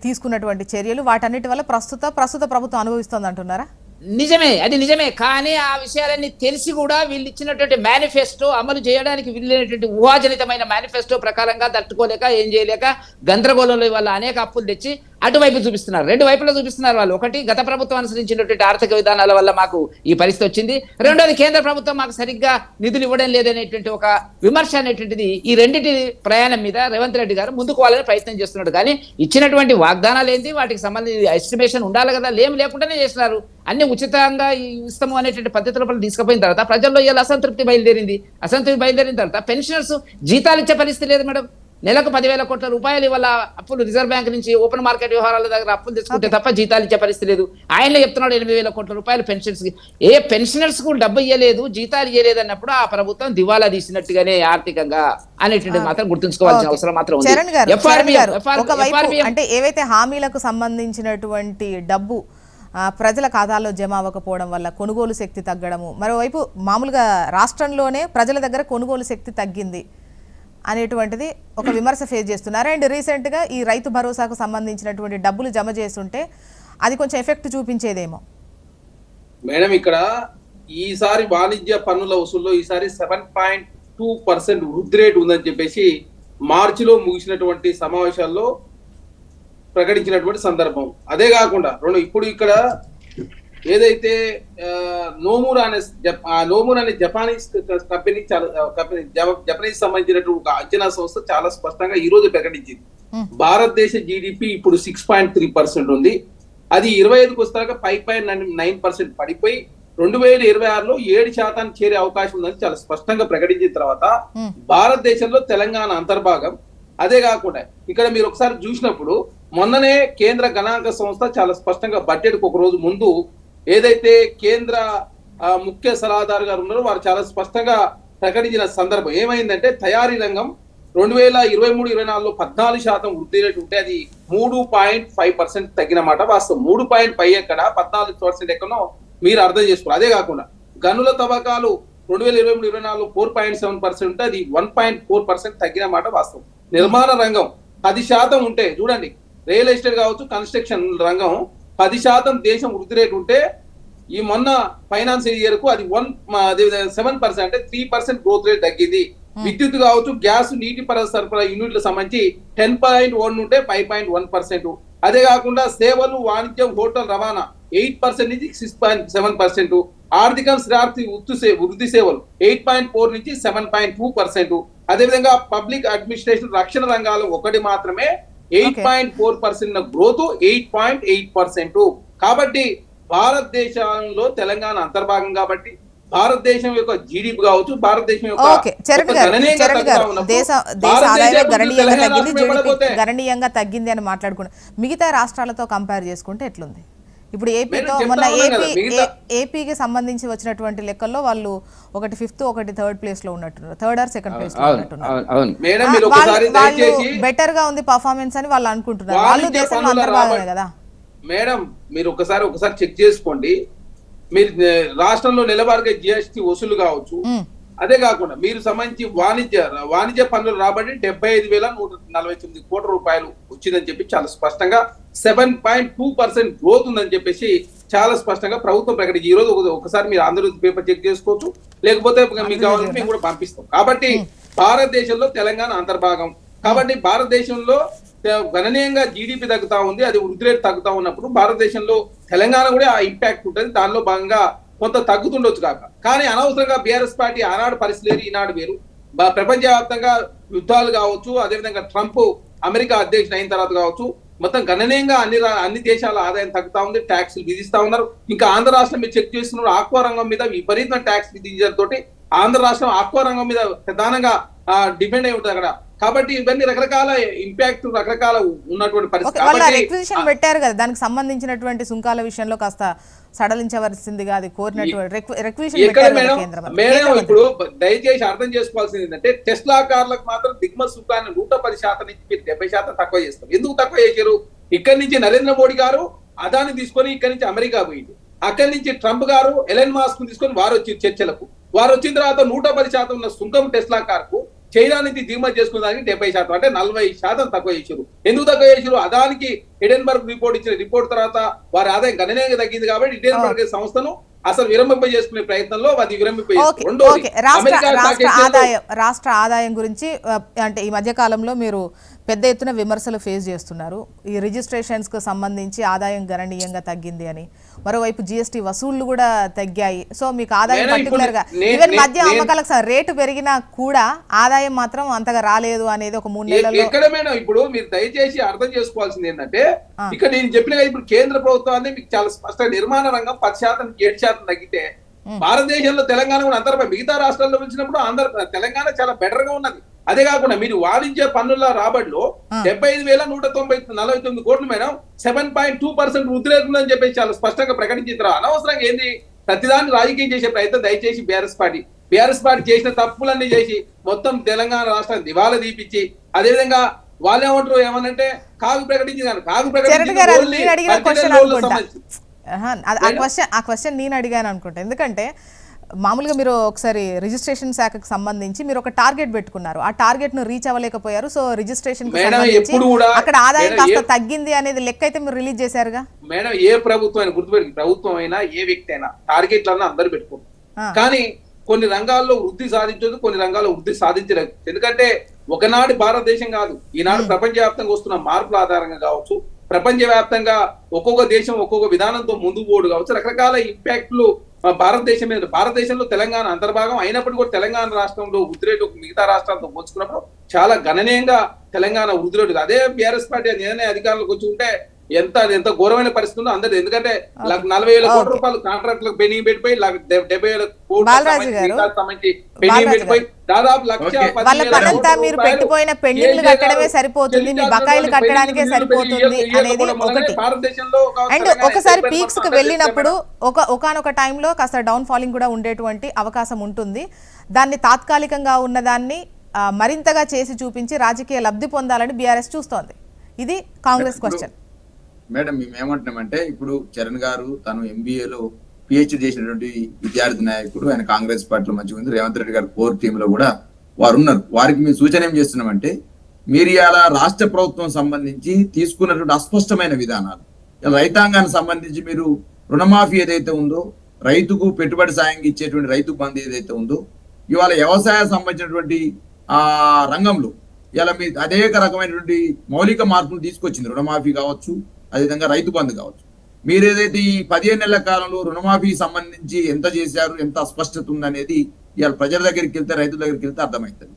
Speaker 1: తీసుకున్నటువంటి చర్యలు, వాటన్నిటి వల్ల ప్రస్తుత ప్రభుత్వం అనుభవిస్తోంది అంటున్నారా?
Speaker 4: నిజమే, అది నిజమే. కానీ ఆ విషయాలన్నీ తెలిసి కూడా వీళ్ళు ఇచ్చినటువంటి మేనిఫెస్టో అమలు చేయడానికి వీళ్ళైనటువంటి ఊహాజనితమైన మేనిఫెస్టో ప్రకారంగా తట్టుకోలేక ఏం చేయలేక గందరగోళంలో వాళ్ళ అనేక అప్పులు తెచ్చి అటువైపు చూపిస్తున్నారు. 2 వైపులా చూపిస్తున్నారు వాళ్ళు. ఒకటి, గత ప్రభుత్వం అనుసరించినటువంటి ఆర్థిక విధానాల వల్ల మాకు ఈ పరిస్థితి వచ్చింది. రెండోది, కేంద్ర ప్రభుత్వం మాకు సరిగ్గా నిధులు ఇవ్వడం లేదనేటువంటి ఒక విమర్శ అనేటువంటిది. ఈ రెండింటి ప్రయాణం మీద రేవంత్ రెడ్డి గారు ముందుకోవాలని ప్రయత్నం చేస్తున్నాడు. కానీ ఇచ్చినటువంటి వాగ్దానాలు ఏంటి, వాటికి సంబంధించి ఎస్టిమేషన్ ఉండాలి కదా, లేకుండానే చేస్తున్నారు. అన్ని ఉచితంగా ఇస్తాము అనేటువంటి పద్ధతి లోపల తీసుకుపోయిన తర్వాత ప్రజల్లో ఇలా అసంతృప్తి బయలుదేరింది తర్వాత పెన్షనర్స్ జీతాలు ఇచ్చే పరిస్థితి లేదు మేడం. నెలకు 10,000 కోట్ల రూపాయలు ఇవాళ అప్పులు రిజర్వ్ బ్యాంక్ నుంచి ఓపెన్ మార్కెట్ వ్యవహారాల దగ్గర అప్పులు తెచ్చుకుంటే తప్ప జీతాలు ఇచ్చే పరిస్థితి లేదు. ఆయనే చెప్తున్నాడు 8,000 కోట్ల రూపాయలు పెన్షన్స్ కి. పెన్షనర్స్ కు డబ్బు ఇవ్వలేదు, జీతాలు ఇవ్వలేదు అన్నప్పుడు ఆ ప్రభుత్వం దివాలా తీసినట్టుగానే ఆర్థికంగా అనేటువంటిది మాత్రం గుర్తుంచుకోవాల్సిన అవసరం మాత్రం ఉంది.
Speaker 1: అంటే ఏవైతే హామీలకు సంబంధించినటువంటి డబ్బు ప్రజల ఖాతాల్లో జమ అవ్వకపోవడం వల్ల కొనుగోలు శక్తి తగ్గడము, మరోవైపు మామూలుగా రాష్ట్రంలోనే ప్రజల దగ్గర కొనుగోలు శక్తి తగ్గింది అనేటువంటిది ఒక విమర్శ ఫేస్ చేస్తున్నారు. అండ్ రీసెంట్గా ఈ రైతు భరోసాకు సంబంధించినటువంటి డబ్బులు జమ చేస్తుంటే అది కొంచెం ఎఫెక్ట్ చూపించేదేమో
Speaker 2: మేడం. ఇక్కడ ఈసారి వాణిజ్య పన్నుల వసూల్లో ఈసారి 7.2% వృద్ధి రేటు ఉందని చెప్పేసి మార్చిలో ముగిసినటువంటి సమావేశాల్లో ప్రకటించినటువంటి సందర్భం. అదే కాకుండా ఇప్పుడు ఇక్కడ ఏదైతే నోమూర్ అనే జపానీస్ కంపెనీ జపనీస్ సంబంధించినటువంటి ఒక అంచనా సంస్థ చాలా స్పష్టంగా ఈ రోజు ప్రకటించింది. భారతదేశ జీడిపి ఇప్పుడు 6.3% ఉంది. అది 25కు వస్తాక 5.9% పడిపోయి 2026లో 7% చేరే అవకాశం ఉందని చాలా స్పష్టంగా ప్రకటించిన తర్వాత భారతదేశంలో తెలంగాణ అంతర్భాగం. అదే కాకుండా ఇక్కడ మీరు ఒకసారి చూసినప్పుడు మొన్ననే కేంద్ర గణాంక సంస్థ చాలా స్పష్టంగా బడ్జెట్ కు ఒక రోజు ముందు ఏదైతే కేంద్ర ముఖ్య సలహాదారు గారు ఉన్నారో వారు చాలా స్పష్టంగా ప్రకటించిన సందర్భం ఏమైందంటే తయారీ రంగం 2023-24లో 14% వృద్ధి రేటు ఉంటే అది 3.5% తగ్గిన మాట వాస్తవం. 3.5 ఎక్కడ 14% ఎక్కడో మీరు అర్థం చేసుకోవాలి. అదే కాకుండా గనుల తవ్వకాలు 2023-24లో 4.7% ఉంటే అది 1.4% తగ్గిన మాట వాస్తవం. నిర్మాణ రంగం 10% ఉంటే చూడండి, రియల్ ఎస్టేట్ కావచ్చు, కన్స్ట్రక్షన్ రంగం 10% దేశం వృద్ధి రేటు ఉంటే ఈ మొన్న ఫైనాన్షియల్ ఇయర్ కు అది 7% అంటే 3% గ్రోత్ రేట్ తగ్గింది. విద్యుత్ కావచ్చు, గ్యాస్, నీటి సరఫరా యూనిట్లకు సంబంధించి 10.1 ఉంటే 5.1%. అదే కాకుండా సేవలు, వాణిజ్యం, హోటల్ రవాణా 8% నుంచి 6.7%. ఆర్థిక వృద్ధి సేవలు 8.4 నుంచి 7.2%. అదేవిధంగా పబ్లిక్ అడ్మినిస్ట్రేషన్, రక్షణ రంగాలు ఒకటి మాత్రమే 8.4% గ్రోత్, 8.8%. కాబట్టి భారతదేశంలో తెలంగాణ అంతర్భాగం కాబట్టి భారతదేశం యొక్క జీడిపి కావచ్చు, భారతదేశం యొక్క
Speaker 1: గణనీయంగా తగ్గింది అని మాట్లాడుకుంటాం. మిగతా రాష్ట్రాలతో కంపేర్ చేసుకుంటే ఎట్లుంది? ఇప్పుడు ఏపీతో
Speaker 2: మేడం
Speaker 1: మొన్న
Speaker 2: చెప్తా ఉన్నాను కదా, మిగతా-
Speaker 1: ఏపీకి సంబంధించి వచ్చినటువంటి లెక్కల్లో వాళ్ళు ఒకటి 5th ఒకటి 3rd ప్లేస్ లో ఉన్నట్టున్నారు, 3rd or 2nd ప్లేస్ లో
Speaker 4: అవును
Speaker 1: ఉన్నట్టున్నారు.
Speaker 4: అవును
Speaker 2: మేడం మీరు ఒకసారి దయచేసి
Speaker 1: బెటర్ గా ఉంది పర్ఫార్మెన్స్ అని వాళ్ళు అనుకుంటున్నారు. వాళ్ళు
Speaker 2: వాణిజ్య
Speaker 1: దేశంలో
Speaker 2: పన్నుల
Speaker 1: అంతర్భాగమే కదా.
Speaker 2: మేడం మీరు ఒకసారి చెక్ చేసుకోండి. మీరు రాష్ట్రంలో నెలవారీగా జిఎస్టీ వసూలు కావచ్చు. అదే కాకుండా మీరు సంబంధించి వాణిజ్య పన్నులు రాబడి 75,149 కోట్ల రూపాయలు వచ్చిందని చెప్పి చాలా స్పష్టంగా 7.2% గ్రోత్ ఉందని చెప్పేసి చాలా స్పష్టంగా ప్రభుత్వం ప్రకటించి ఈ రోజు ఒకసారి మీరు ఆంధ్రజ్యోతి పేపర్ చెక్ చేసుకోవచ్చు, లేకపోతే మీకు కావాలంటే మేము కూడా పంపిస్తాం. కాబట్టి భారతదేశంలో తెలంగాణ అంతర్భాగం. కాబట్టి భారతదేశంలో గణనీయంగా జీడిపి తగ్గుతా ఉంది, అది వృద్ధి రేటు తగ్గుతా ఉన్నప్పుడు భారతదేశంలో తెలంగాణ కూడా ఆ ఇంపాక్ట్ ఉంటుంది. దానిలో భాగంగా కొంత తగ్గుతుండొచ్చు కాక, కానీ అనవసరంగా బీఆర్ఎస్ పార్టీ ఆనాడు పరిస్థితి వేరు, ఈనాడు వేరు. ప్రపంచవ్యాప్తంగా యుద్ధాలు కావచ్చు, అదేవిధంగా ట్రంప్ అమెరికా అధ్యక్షుడు అయిన తర్వాత కావచ్చు, మొత్తం గణనీయంగా అన్ని దేశాల ఆదాయం తగ్గుతా ఉంది, ట్యాక్సులు విధిస్తా ఉన్నారు. ఇంకా ఆంధ్ర రాష్ట్రం మీరు చెక్ చేస్తున్నారు, ఆక్వా రంగం మీద విపరీతమైన ట్యాక్స్ విధించడంతో ఆంధ్ర రాష్ట్రం ఆక్వా రంగం మీద ప్రధానంగా డిపెండ్ అయి ఉంటుంది అక్కడ. కాబట్టి ఇవన్నీ రకరకాల ఇంపాక్ట్ రకరకాల ఉన్నటువంటి పరిస్థితి.
Speaker 1: వాళ్ళ రిక్విజిషన్ పెట్టారు కదా, దానికి సంబంధించినటువంటి సుంకాల విషయంలో కాస్త సడలించవలసిందిగా అది కోరినటువంటి రిక్విజిషన్ పెట్టారు కదా కేంద్రం.
Speaker 2: మేడం ఇప్పుడు దయచేసి అర్థం చేసుకోవాల్సింది ఏంటంటే టెస్లా కార్లకు మాత్రం దిగుమతి సుంకాన్ని 110% నుంచి మీరు 70% తక్కువ చేస్తారు. ఎందుకు తక్కువ చేశారు? ఇక్కడి నుంచి నరేంద్ర మోడీ గారు అదాన్ని తీసుకొని ఇక్కడి నుంచి అమెరికా పోయింది, అక్కడి నుంచి ట్రంప్ గారు ఎలన్ మాస్క్ తీసుకొని వారు వచ్చి చర్చలకు, వారు వచ్చిన తర్వాత 110% ఉన్న సుంకం టెస్లా కార్కు చైనా నుంచి దిగుమతి చేసుకున్న దానికి 70%, అంటే 40% తక్కువ చేశారు. ఎందుకు తక్కువ చేశారు? అదానికి ఎడెన్బర్గ్ రిపోర్ట్ ఇచ్చిన రిపోర్ట్ తర్వాత వారి ఆదాయం గణనీయంగా తగ్గింది. కాబట్టి ఎడెన్బర్గ్ సంస్థను అసలు విరమింప చేసుకునే ప్రయత్నంలో అది విరమింప
Speaker 1: రాష్ట్ర ఆదాయం గురించి అంటే ఈ మధ్య కాలంలో మీరు పెద్ద ఎత్తున విమర్శలు ఫేస్ చేస్తున్నారు. ఈ రిజిస్ట్రేషన్స్ కు సంబంధించి ఆదాయం గణనీయంగా తగ్గింది అని, మరోవైపు జిఎస్టీ వసూళ్లు కూడా తగ్గాయి. సో మీకు ఆదాయం పర్టికులర్ గా ఈవెన్ మద్యం అమ్మకాలకు రేటు పెరిగినా కూడా ఆదాయం మాత్రం అంతగా రాలేదు అనేది ఒక 3 నెలల్లో.
Speaker 2: ఎక్కడ మేడం ఇప్పుడు మీరు దయచేసి అర్థం చేసుకోవాల్సింది ఏంటంటే, ఇక్కడ నేను చెప్పిన ఇప్పుడు కేంద్ర ప్రభుత్వాన్ని మీకు చాలా స్పష్టంగా నిర్మాణ రంగం 10% 7% తగ్గితే భారతదేశంలో తెలంగాణ కూడా అంతర్భాగం. మిగతా రాష్ట్రాల్లో పిలిచినప్పుడు తెలంగాణ చాలా బెటర్ గా ఉన్నది. అదే కాకుండా మీరు వాణిజ్య పన్నుల రాబడిలో 75,149 కోట్లు మేడం 7.2% వృద్ధి రేటు ఉందని చెప్పేసి చాలా స్పష్టంగా ప్రకటించిన అనవసరంగా ఏంది ప్రతిదాన్ని రాజకీయం చేసే ప్రయత్నం దయచేసి బీఆర్ఎస్ పార్టీ చేసిన తప్పులన్నీ చేసి మొత్తం తెలంగాణ రాష్ట్రాన్ని దివాలా తీపిచ్చి, అదేవిధంగా వాళ్ళు ఏమంటారు ఏమనంటే కాగు ప్రకటించింది, కాగు
Speaker 1: ఆ క్వశ్చన్ నేను అడిగాను అనుకుంటా. ఎందుకంటే మామూలుగా మీరు ఒకసారి రిజిస్ట్రేషన్ శాఖకు సంబంధించి మీరు ఒక టార్గెట్ పెట్టుకున్నారు, ఆ టార్గెట్ ను రీచ్ అవ్వలేకపోయారు. సో రిజిస్ట్రేషన్ అక్కడ ఆదాయం కాస్త తగ్గింది అనేది లెక్క అయితే మీరు రిలీజ్ చేశారుగా.
Speaker 2: మేడం ఏ ప్రభుత్వం అయినా గుర్తుపెట్టి, ప్రభుత్వం అయినా ఏ వ్యక్తి అయినా టార్గెట్లన్నా అందరు పెట్టుకుంటారు, కానీ కొన్ని రంగాల్లో వృద్ధి సాధించదు, కొన్ని రంగాల్లో వృద్ధి సాధించలేదు. ఎందుకంటే ఒకనాడు భారతదేశం కాదు, ఈనాడు ప్రపంచవ్యాప్తంగా వస్తున్న మార్పుల ఆధారంగా కావచ్చు, ప్రపంచవ్యాప్తంగా ఒక్కొక్క దేశం ఒక్కొక్క విధానంతో ముందుకు పోడు కావచ్చు, రకరకాల ఇంపాక్ట్లు భారతదేశం మీద. భారతదేశంలో తెలంగాణ అంతర్భాగం అయినప్పటికీ కూడా తెలంగాణ రాష్ట్రంలో వృద్ధి రేటు మిగతా రాష్ట్రాలతో పోల్చుకున్నప్పుడు చాలా గణనీయంగా తెలంగాణ వృద్ధి రేటు. అదే బీఆర్ఎస్ పార్టీ నేనే అధికారంలోకి వచ్చి ఉంటే ఎంత ఘోరమైన పరిస్థితి ఉందో అందరిది. ఎందుకంటే 40,000 కోట్ల రూపాయలు కాంట్రాక్టులకు పెండింగ్ పెట్టిపోయి 70,000 పెండింగ్ పెట్టిపోయి దాదాపు 1,10,000
Speaker 1: మీరు పెట్టిపోయిన పెండింగ్లు కట్టడమే సరిపోతుంది, మీ బకాయిలు కట్టడానికే సరిపోతుంది అనేది ఒకటి. అండ్ ఒకసారి పీక్స్ కు వెళ్ళినప్పుడు ఒకనొక టైంలో కాస్త డౌన్ ఫాలింగ్ కూడా ఉండేటువంటి అవకాశం ఉంటుంది. దాన్ని తాత్కాలికంగా ఉన్నదాన్ని మరింతగా చేసి చూపించి రాజకీయ లబ్ధి పొందాలని బీఆర్ఎస్ చూస్తోంది. ఇది కాంగ్రెస్ క్వశ్చన్.
Speaker 3: మేడం మేము ఏమంటున్నామంటే, ఇప్పుడు చరణ్ గారు తను ఎంబీఏలో పిహెచ్డి చేసినటువంటి విద్యార్థి నాయకుడు, ఆయన కాంగ్రెస్ పార్టీలో మంచిగా ఉంది, రేవంత్ రెడ్డి గారు కోర్ టీంలో కూడా వారు ఉన్నారు. వారికి మేము సూచన ఏం చేస్తున్నామంటే, మీరు ఇలా రాష్ట్ర ప్రభుత్వం సంబంధించి తీసుకున్నటువంటి అస్పష్టమైన విధానాలు, రైతాంగానికి సంబంధించి మీరు రుణమాఫీ ఏదైతే ఉందో, రైతుకు పెట్టుబడి సాయం ఇచ్చేటువంటి రైతు బంధు ఏదైతే ఉందో, ఇవాళ వ్యవసాయ సంబంధించినటువంటి ఆ రంగంలో ఇలా మీ అనేక రకమైనటువంటి మౌలిక మార్పులు తీసుకొచ్చింది. రుణమాఫీ కావచ్చు, అదేవిధంగా రైతు బంధు కావచ్చు. మీరు ఏదైతే ఈ 15 నెలల కాలంలో రుణమాఫీ సంబంధించి ఎంత చేశారు, ఎంత అస్పష్టత ఉందనేది ఇవాళ ప్రజల దగ్గరికి వెళ్తే, రైతుల దగ్గరికి వెళ్తే అర్థమవుతుంది.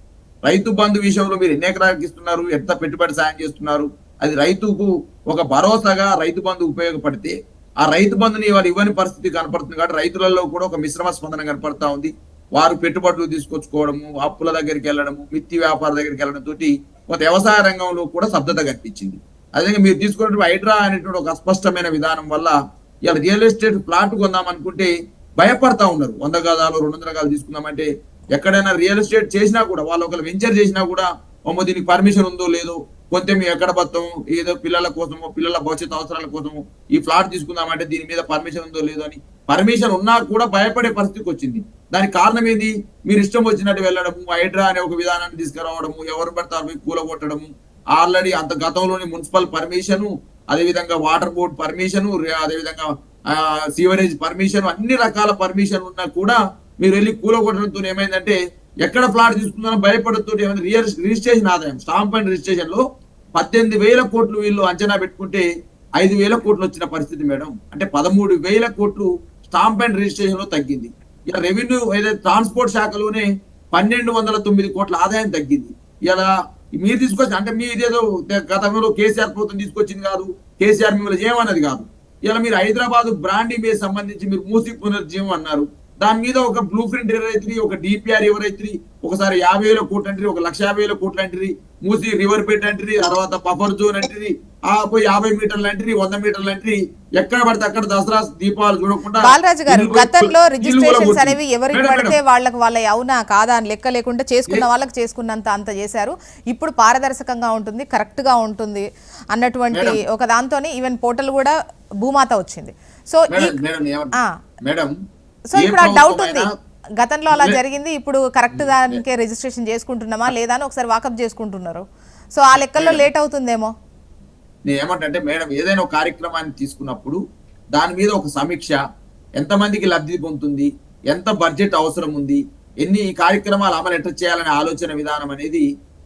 Speaker 3: రైతు బంధు విషయంలో మీరు ఎన్ని ఎకరాలకు ఇస్తున్నారు, ఎంత పెట్టుబడి సాయం చేస్తున్నారు, అది రైతుకు ఒక భరోసాగా రైతు బంధు ఉపయోగపడితే, ఆ రైతు బంధుని ఇవాళ ఇవ్వని పరిస్థితి కనపడుతుంది. కాబట్టి రైతులలో కూడా ఒక మిశ్రమ స్పందన కనపడతా ఉంది. వారు పెట్టుబడులు తీసుకొచ్చుకోవడము, అప్పుల దగ్గరికి వెళ్ళడము, మిత్తి వ్యాపార దగ్గరికి వెళ్ళడం తోటి కొంత వ్యవసాయ రంగంలో కూడా స్తబ్దత కనిపించింది. అదే మీరు తీసుకున్నటువంటి హైడ్రా అనేటువంటి ఒక అస్పష్టమైన విధానం వల్ల ఇలా రియల్ ఎస్టేట్ ప్లాట్ కొందాం అనుకుంటే భయపడతా ఉన్నారు. 100 గజాలు 200 గజాలు తీసుకుందామంటే ఎక్కడైనా రియల్ ఎస్టేట్ చేసినా కూడా వాళ్ళు ఒకరు వెంచర్ చేసినా కూడా దీనికి పర్మిషన్ ఉందో లేదో, కొంచెం ఎక్కడ బతాం ఏదో పిల్లల కోసమో పిల్లల భవిష్యత్ అవసరాల కోసమో ఈ ఫ్లాట్ తీసుకుందామంటే దీని మీద పర్మిషన్ ఉందో లేదో అని పర్మిషన్ ఉన్నా కూడా భయపడే పరిస్థితికి వచ్చింది. దానికి కారణం ఏంది? మీరు ఇష్టం వచ్చినట్టు వెళ్ళడము, హైడ్రా అనే ఒక విధానాన్ని తీసుకురావడము, ఎవరు పడతారు కూలగొట్టడము, ఆల్రెడీ అంత గతంలోని మున్సిపల్ పర్మిషను, అదేవిధంగా వాటర్ బోర్డ్ పర్మిషను, అదేవిధంగా సీవరేజ్ పర్మిషన్, అన్ని రకాల పర్మిషన్ ఉన్నా కూడా మీరు వెళ్ళి కూలగొట్టడంతో ఏమైందంటే ఎక్కడ ఫ్లాట్ తీసుకుందామో భయపడతో ఏమైంది, రిజిస్ట్రేషన్ ఆదాయం స్టాంప్ అండ్ రిజిస్ట్రేషన్ లో 18,000 కోట్లు వీళ్ళు అంచనా పెట్టుకుంటే 5,000 కోట్లు వచ్చిన పరిస్థితి మేడం. అంటే 13,000 కోట్లు స్టాంప్ అండ్ రిజిస్ట్రేషన్ లో తగ్గింది. ఇలా రెవెన్యూ ఏదైతే ట్రాన్స్పోర్ట్ శాఖలోనే 1,209 కోట్ల ఆదాయం తగ్గింది. ఇలా మీరు తీసుకొచ్చి అంటే మీ ఇదేదో గతంలో కేసీఆర్ ప్రభుత్వం తీసుకొచ్చింది కాదు, కేసీఆర్ మిమ్మల్ని చేయమన్నది కాదు. ఇలా మీరు హైదరాబాద్ బ్రాండింగ్ మీద సంబంధించి మీరు మూసి పునర్జీవం అన్నారు. దాని మీద ఒక బ్లూ ప్రింట్ ఎవరైతే, ఒక డిపిఆర్ ఎవరైతే, ఒకసారి 50,000 కోట్లు అంటే, 1,50,000 కోట్లు అంటే, మూసి రివర్ బెడ్ అంటే, తర్వాత బఫర్ జోన్ అంటే, పోయి 50 మీటర్లు అంటే, 100 మీటర్లు అంటే, ఎక్కడ పడితే అక్కడ దసరా దీపాలు చూడకుండా.
Speaker 1: బాలరాజు గారు, గతంలో రిజిస్ట్రేషన్స్ అనేవి ఎవరికి పడితే వాళ్ళకి వాళ్ళ అవునా కాదా అని లెక్క లేకుండా చేసుకున్న వాళ్ళకి చేసుకున్నంత అంత చేశారు. ఇప్పుడు పారదర్శకంగా ఉంటుంది, కరెక్ట్ గా ఉంటుంది అన్నటువంటి ఒక దాంతోనే ఈవెన్ పోర్టల్ కూడా భూమాత వచ్చింది. సో
Speaker 3: మేడం
Speaker 1: సో ఇప్పుడు ఆ డౌట్ ఉంది, గతంలో అలా జరిగింది, ఇప్పుడు కరెక్ట్ దానికే రిజిస్ట్రేషన్ చేసుకుంటున్నామా లేదా అని ఒకసారి వాకప్ చేసుకుంటున్నారు. సో ఆ లెక్కల్లో లేట్ అవుతుందేమో.
Speaker 3: నేను ఏమంటే మేడం, ఏదైనా ఒక కార్యక్రమాన్ని తీసుకున్నప్పుడు దాని మీద ఒక సమీక్ష, ఎంతమందికి లబ్ధి పొందుతుంది, ఎంత బడ్జెట్ అవసరం ఉంది, ఎన్ని కార్యక్రమాలు అమలు ఎట్లా చేయాలనే ఆలోచన విధానం అనేది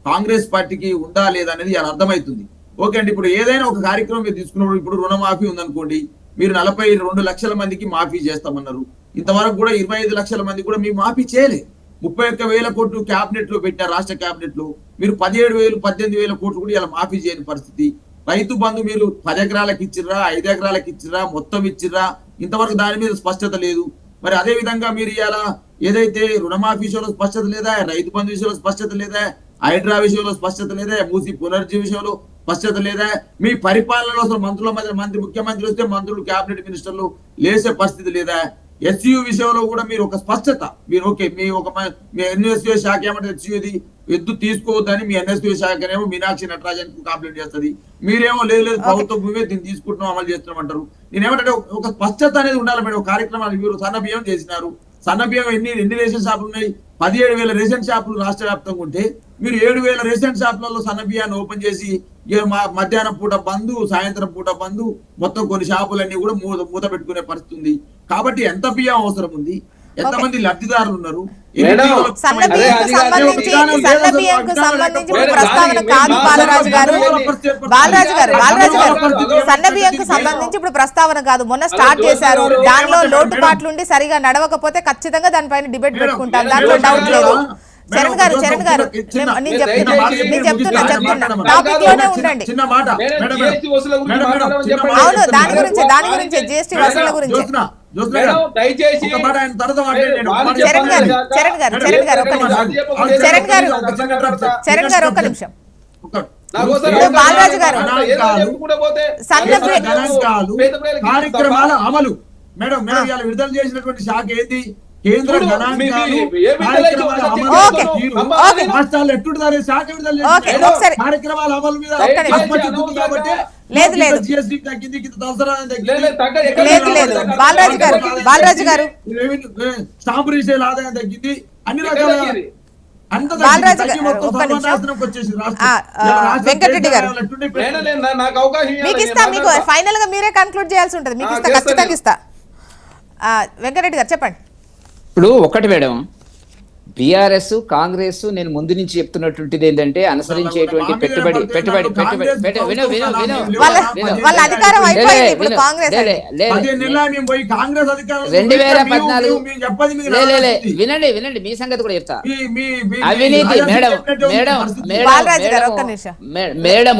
Speaker 3: కాంగ్రెస్ పార్టీకి ఉందా లేదా అనేది అలా అర్థమవుతుంది. ఓకే అండి, ఇప్పుడు ఏదైనా ఒక కార్యక్రమం మీరు తీసుకున్నప్పుడు, ఇప్పుడు రుణమాఫీ ఉందనుకోండి, మీరు 42 లక్షల మందికి మాఫీ చేస్తామన్నారు. ఇంతవరకు కూడా 25 లక్షల మంది కూడా మీ మాఫీ చేయలే. 31,000 కోట్లు క్యాబినెట్ లో పెట్టారు, రాష్ట్ర క్యాబినెట్ లో. మీరు 17,000 18,000 కోట్లు కూడా ఇలా మాఫీ చేయని పరిస్థితి. రైతు బంధు మీరు 10 ఎకరాలకు ఇచ్చిర్రా, 5 ఎకరాలకు ఇచ్చిర్రా, మొత్తం ఇచ్చిర్రా, ఇంతవరకు దాని మీద స్పష్టత లేదు. మరి అదే విధంగా మీరు ఇలా ఏదైతే రుణమాఫీ విషయంలో స్పష్టత లేదా, రైతు బంధు విషయంలో స్పష్టత లేదా, హైడ్రా విషయంలో స్పష్టత లేదా, మూసి పునర్జీ విషయంలో స్పష్టత లేదా, మీ పరిపాలనలో అసలు మంత్రుల మధ్య ముఖ్యమంత్రి వస్తే మంత్రులు క్యాబినెట్ మినిస్టర్లు లేసే పరిస్థితి లేదా, ఎస్యూ విషయంలో కూడా మీరు ఒక స్పష్టత, మీరు ఓకే మీ ఎన్ఎస్యూ శాఖ ఏమంటే ఎస్యూది ఎద్దు తీసుకోవద్దని మీ ఎన్ఎస్యూ శాఖనేమో మీనాక్షి నటరాజన్ కంప్లైంట్ చేస్తుంది, మీరేమో లేదు ప్రభుత్వం భూమే దీన్ని తీసుకుంటున్నాం అమలు చేస్తున్నాం అంటారు. నేనేమంటే ఒక స్పష్టత అనేది ఉండాలి మేడం. కార్యక్రమాలు మీరు సన్న బియ్యం చేసినారు, సన్న బియ్యం ఎన్ని రేషన్ షాపులు ఉన్నాయి? 17,000 రేషన్ షాపులు రాష్ట్ర వ్యాప్తంగా ఉంటే మీరు 7,000 రేషన్ షాపులలో సన్న బియ్యాన్ని ఓపెన్ చేసి మధ్యాహ్నం పూట బంధు, సాయంత్రం పూట బంధు, మొత్తం కొన్ని షాపులన్నీ కూడా మూత పెట్టుకునే పరిస్థితి ఉంది. కాబట్టి ఎంత బియ్యం అవసరం ఉంది, ఎంతమంది లబ్ధిదారులు ఉన్నారు,
Speaker 1: ప్రస్తావన కాదు బాలరాజు గారు. సన్న బియ్యంకు సంబంధించి ఇప్పుడు ప్రస్తావన కాదు, మొన్న స్టార్ట్ చేశారు. దానిలో లోటుపాట్లుండి సరిగా నడవకపోతే ఖచ్చితంగా దానిపైన డిబేట్ పెట్టుకుంటాం, దాంట్లో డౌట్ లేదు. చరణ్ గారు నేను చెప్తున్నా టాపిక్ లోనే ఉండండి. అవును, దాని గురించి జిఎస్టీ వసూళ్ల గురించి. చరణ్ గారు ఒక్క నిమిషం. బాలరాజు గారు,
Speaker 3: కార్యక్రమాల అమలు మేడం విడుదల చేసినటువంటి శాఖ ఏంటి? కేంద్ర కార్యక్రమాల అమలు మీద
Speaker 1: బాలరాజు గారు
Speaker 3: స్టాంపు రిజిస్ట్రేషన్ ఆదాయం తగ్గింది, అన్ని రకాల
Speaker 1: వెంకటరెడ్డి గారు మీకు ఇస్తా, మీకు ఫైనల్ గా మీరే కన్క్లూడ్ చేయాల్సి ఉంటుంది, మీకు ఇస్తా, ఖచ్చితంగా ఇస్తా. వెంకటరెడ్డి గారు చెప్పండి.
Speaker 4: ఇప్పుడు ఒకటి మేడం, బీఆర్ఎస్ కాంగ్రెస్ నేను ముందు నుంచి చెప్తున్నటువంటిది ఏంటంటే అనుసరించేటువంటి పెట్టుబడి
Speaker 3: 2014
Speaker 4: మీ సంగతి కూడా చెప్తా. అవినీతి మేడం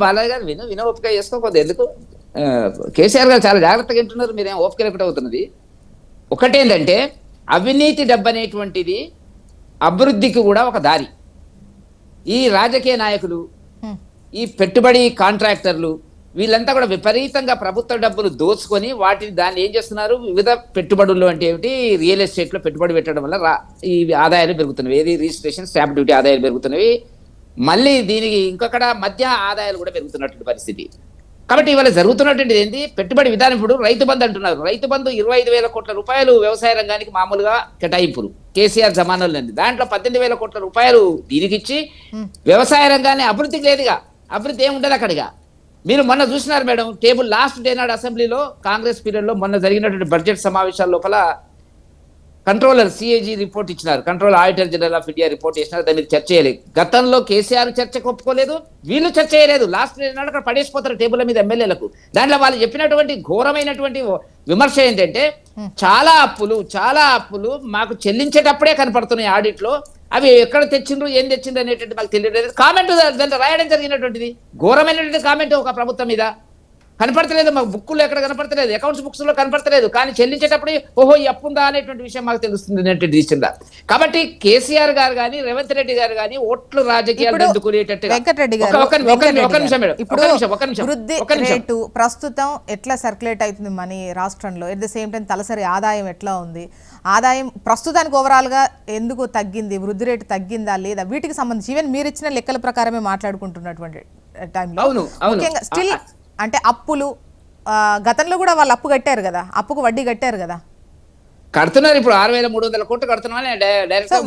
Speaker 4: బాలాజీ గారు వినో ఓపిక చేసుకోకపోతే ఎందుకు? కేసీఆర్ గారు చాలా జాగ్రత్తగా వింటున్నారు, మీరేం ఓపిక లేకుండా అవుతున్నది. ఒకటేంటంటే అవినీతి డబ్బు అనేటువంటిది అభివృద్ధికి కూడా ఒక దారి. ఈ రాజకీయ నాయకులు ఈ పెట్టుబడి కాంట్రాక్టర్లు వీళ్ళంతా కూడా విపరీతంగా ప్రభుత్వ డబ్బులు దోచుకొని వాటిని దాన్ని ఏం చేస్తున్నారు, వివిధ పెట్టుబడులు అంటే ఏమిటి, రియల్ ఎస్టేట్లో పెట్టుబడి పెట్టడం వల్ల ఈ ఆదాయాలు పెరుగుతున్నవి, ఏది రిజిస్ట్రేషన్ స్టాంప్ డ్యూటీ ఆదాయాలు పెరుగుతున్నవి, మళ్ళీ దీనికి ఇంకొకటి మధ్య ఆదాయాలు కూడా పెరుగుతున్నటువంటి పరిస్థితి. కాబట్టి ఇవాళ జరుగుతున్నటువంటిది ఏంటి, పెట్టుబడి విధానం. ఇప్పుడు రైతు బంధు అంటున్నారు, రైతు బంధు 25,000 కోట్ల రూపాయలు వ్యవసాయ రంగానికి మామూలుగా కేటాయింపులు కేసీఆర్ జమానాలో ఉంది. దాంట్లో 18,000 కోట్ల రూపాయలు దీనికి ఇచ్చి వ్యవసాయ రంగాన్ని అభివృద్ధికి లేదుగా, అభివృద్ధి ఏముండదు అక్కడిగా. మీరు మొన్న చూసినారు మేడం, టేబుల్ లాస్ట్ డే నాడు అసెంబ్లీలో కాంగ్రెస్ పీరియడ్లో మొన్న జరిగినటువంటి బడ్జెట్ సమావేశాల లోపల కంట్రోలర్ సిఏజీ రిపోర్ట్ ఇచ్చినారు, control auditor general of India report ఇచ్చినారు. దాని మీద చర్చ చేయలేదు. గతంలో కేసీఆర్ చర్చకు ఒప్పుకోలేదు, వీళ్ళు చర్చ చేయలేదు. లాస్ట్ డే నాడు అక్కడ పడేసిపోతారు టేబుల్ మీద ఎమ్మెల్యేలకు. దాంట్లో వాళ్ళు చెప్పినటువంటి ఘోరమైనటువంటి విమర్శ ఏంటంటే చాలా అప్పులు మాకు చెల్లించేటప్పుడే కనపడుతున్నాయి ఆడిట్ లో, అవి ఎక్కడ తెచ్చిండ్రు ఏం తెచ్చిండ్రు అనేటువంటి మాకు తెలియలేదు. కామెంట్ దాంట్లో రాయడం జరిగినటువంటిది ఘోరమైనటువంటి కామెంట్ ఒక ప్రభుత్వం మీద కనపడతలేదు, మాకు బుక్కులు ఎక్కడ కనపడతలేదు, అకౌంట్స్ బుక్స్ లో కనపడతలేదు, కానీ చెల్లించేటప్పుడు ఓహో ఈ అప్పు ఉందా అనేటువంటి విషయం మాకు తెలుస్తుంది అనేటువంటి విషయంగా. కాబట్టి కేసీఆర్ గారు కానీ రేవంత్ రెడ్డి గారు కానీ ఓట్లు రాజకీయాలు అడ్డుకునేటట్టుగా
Speaker 1: వృద్ధి రేటు ప్రస్తుతం ఎట్లా సర్క్యులేట్ అవుతుంది మనీ రాష్ట్రంలో, ఎట్ ద సేమ్ టైం తలసరి ఆదాయం ఎట్లా ఉంది, ఆదాయం ప్రస్తుతానికి ఓవరాల్ గా ఎందుకు తగ్గింది, వృద్ధి రేటు తగ్గిందా లేదా, వీటికి సంబంధించి ఈవెన్ మీరు ఇచ్చిన లెక్కల ప్రకారమే మాట్లాడుకుంటున్నటువంటి టైంలో ముఖ్యంగా స్టిల్ అంటే అప్పులు గతంలో కూడా వాళ్ళు అప్పు కట్టారు కదా, అప్పుకు వడ్డీ కట్టారు కదా,
Speaker 4: కడుతున్నారు. ఇప్పుడు 6,300 కోట్లు కడుతున్నామని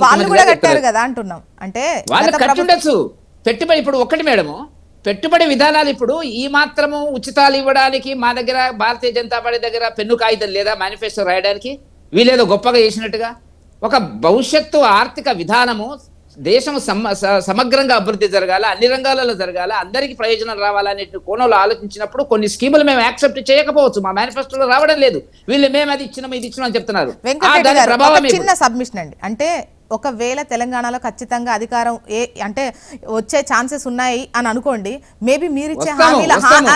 Speaker 1: వాళ్ళు కూడా కట్టారు కదా అంటున్నాం. అంటే
Speaker 4: వాళ్ళు కట్టుండొచ్చు. పెట్టుబడి ఇప్పుడు ఒక్కటి మేడము, పెట్టుబడి విధానాలు ఇప్పుడు ఈ మాత్రము ఉచితాలు ఇవ్వడానికి మా దగ్గర భారతీయ జనతా పార్టీ దగ్గర పెన్ను కాగితం లేదా మేనిఫెస్టో రాయడానికి, వీళ్ళేదో గొప్పగా చేసినట్టుగా. ఒక భవిష్యత్తు ఆర్థిక విధానము దేశం సమగ్రంగా అభివృద్ధి జరగాల, అన్ని రంగాలలో జరగాల, అందరికీ ప్రయోజనం రావాలనే కోణంలో ఆలోచించినప్పుడు కొన్ని స్కీములు మేము యాక్సెప్ట్ చేయకపోవచ్చు, మా మేనిఫెస్టోలో రావడం లేదు, వీళ్ళు మేము అది ఇచ్చినాం ఇది ఇచ్చినాం అని చెప్తున్నారు.
Speaker 1: చిన్న సబ్మిషన్ అండి, అంటే ఒకవేళ తెలంగాణలో ఖచ్చితంగా అధికారం అంటే వచ్చే ఛాన్సెస్ ఉన్నాయి అని అనుకోండి, మేబీ మీరిచ్చే హామీల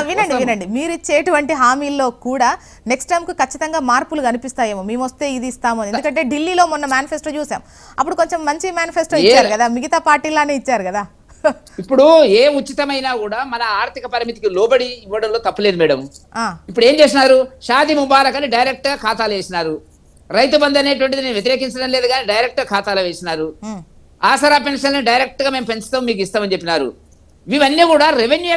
Speaker 1: వినండి మీరిచ్చేటువంటి హామీల్లో కూడా నెక్స్ట్ టైంకు ఖచ్చితంగా మార్పులు కనిపిస్తాయేమో, మేము వస్తే ఇది ఇస్తాము. ఎందుకంటే ఢిల్లీలో మొన్న మేనిఫెస్టో చూసాం, అప్పుడు కొంచెం మంచి మేనిఫెస్టో ఇచ్చారు కదా, మిగతా పార్టీలానే ఇచ్చారు కదా.
Speaker 4: ఇప్పుడు ఏ ఉచితమైనా కూడా మన ఆర్థిక పరిమితికి లోబడి ఇవ్వడంలో తప్పలేదు మేడం. ఇప్పుడు ఏం చేసినారు, షాదీ ముబారక్ అని డైరెక్ట్ గా ఖాతాలు వేసినారు. రైతు బంధు అనేటువంటిది నేను వ్యతిరేకించడం లేదు కానీ డైరెక్ట్ ఖాతాలో వేసినారు. ఆసరా పెన్షన్ డైరెక్ట్ గా మేము పెంచుతాం మీకు ఇస్తామని చెప్పినారు. ఇవన్నీ కూడా రెవెన్యూ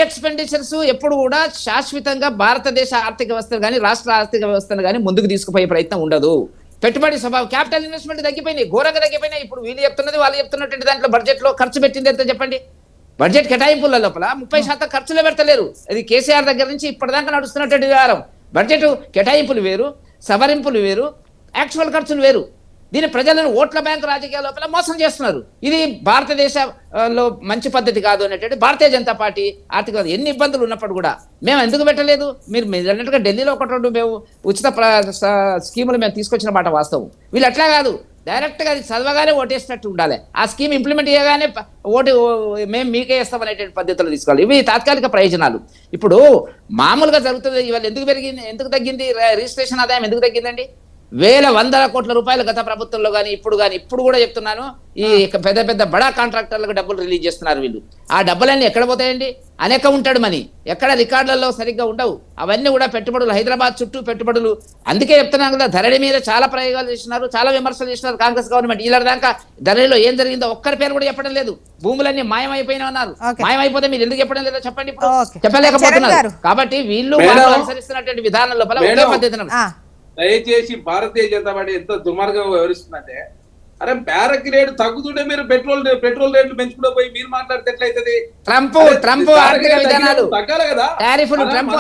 Speaker 4: ఎక్స్పెండిచర్స్ ఎప్పుడు కూడా శాశ్వతంగా భారతదేశ ఆర్థిక వ్యవస్థను కానీ రాష్ట్ర ఆర్థిక వ్యవస్థను కానీ ముందుకు తీసుకుపోయే ప్రయత్నం ఉండదు. పెట్టుబడి స్వభావం క్యాపిటల్ ఇన్వెస్ట్మెంట్ తగ్గిపోయినాయి, ఘోరంగా తగ్గిపోయినాయి. ఇప్పుడు వీళ్ళు చెప్తున్నది వాళ్ళు చెప్తున్నటువంటి దాంట్లో బడ్జెట్ లో ఖర్చు పెట్టింది ఎంత చెప్పండి. బడ్జెట్ కేటాయింపుల లోపల 30% ఖర్చులే పెడతలేరు. అది కేసీఆర్ దగ్గర నుంచి ఇప్పటిదాకా నడుస్తున్నటువంటి వ్యవహారం. బడ్జెట్ కేటాయింపులు వేరు, సవరింపులు వేరు, యాక్చువల్ ఖర్చులు వేరు. దీని ప్రజలను ఓట్ల బ్యాంక్ రాజకీయాల లోపల మోసం చేస్తున్నారు. ఇది భారతదేశంలో మంచి పద్ధతి కాదు అనేటువంటి భారతీయ జనతా పార్టీ ఆర్థిక ఎన్ని ఇబ్బందులు ఉన్నప్పుడు కూడా మేము ఎందుకు పెట్టలేదు. మీరు అన్నట్టుగా ఢిల్లీలో ఒకటి రెండు మేము ఉచిత స్కీములు మేము తీసుకొచ్చిన మాట వాస్తవం. వీళ్ళు అట్లా కాదు, డైరెక్ట్గా అది చదవగానే ఓటేసినట్టు ఉండాలి. ఆ స్కీమ్ ఇంప్లిమెంట్ చేయగానే ఓటు మేము మీకే ఇస్తామనేటువంటి పద్ధతులు తీసుకోవాలి. ఇవి తాత్కాలిక ప్రయోజనాలు. ఇప్పుడు మామూలుగా జరుగుతుంది. ఇవాళ ఎందుకు తగ్గింది రిజిస్ట్రేషన్ ఆదాయం ఎందుకు తగ్గిందండి? వందల కోట్ల రూపాయలు గత ప్రభుత్వంలో ఇప్పుడు కూడా చెప్తున్నాను, ఈ పెద్ద పెద్ద బడా కాంట్రాక్టర్లకు డబ్బులు రిలీజ్ చేస్తున్నారు వీళ్ళు. ఆ డబ్బులన్నీ ఎక్కడ పోతాయండి? అన్అకౌంటెడ్ మనీ, ఎక్కడ రికార్డులలో సరిగ్గా ఉండవు. అవన్నీ కూడా పెట్టుబడులు, హైదరాబాద్ చుట్టూ పెట్టుబడులు. అందుకే చెప్తున్నాను కదా, ధరణి మీద చాలా ప్రయోగాలు చేసినారు, చాలా విమర్శలు చేసినారు కాంగ్రెస్ గవర్నమెంట్. ఇలా దాకా ధరణిలో ఏం జరిగిందో ఒక్కరి పేరు కూడా చెప్పడం లేదు. భూములన్నీ మాయమైపోయినా ఉన్నారు. మాయమైపోతే మీరు ఎందుకు చెప్పడం లేదో చెప్పండి. ఇప్పుడు చెప్పలేకపోతున్నారు. కాబట్టి వీళ్ళు అనుసరిస్తున్నటువంటి విధానం లోపల ఒకే పద్ధతి.
Speaker 2: దయచేసి భారతీయ జనతా పార్టీ ఎంత దుర్మార్గంగా వ్యవహరిస్తుందంటే, అరే బ్యారక్ రేటు తగ్గుతుంటే మీరు పెట్రోల్ రేట్లు పెంచుకుంటూ పోయి మీరు మాట్లాడితే ఎట్లయితది?
Speaker 4: ట్రంప్ ఆర్థిక విధానాలు
Speaker 2: తగ్గాలి కదా. ఉన్నప్పుడు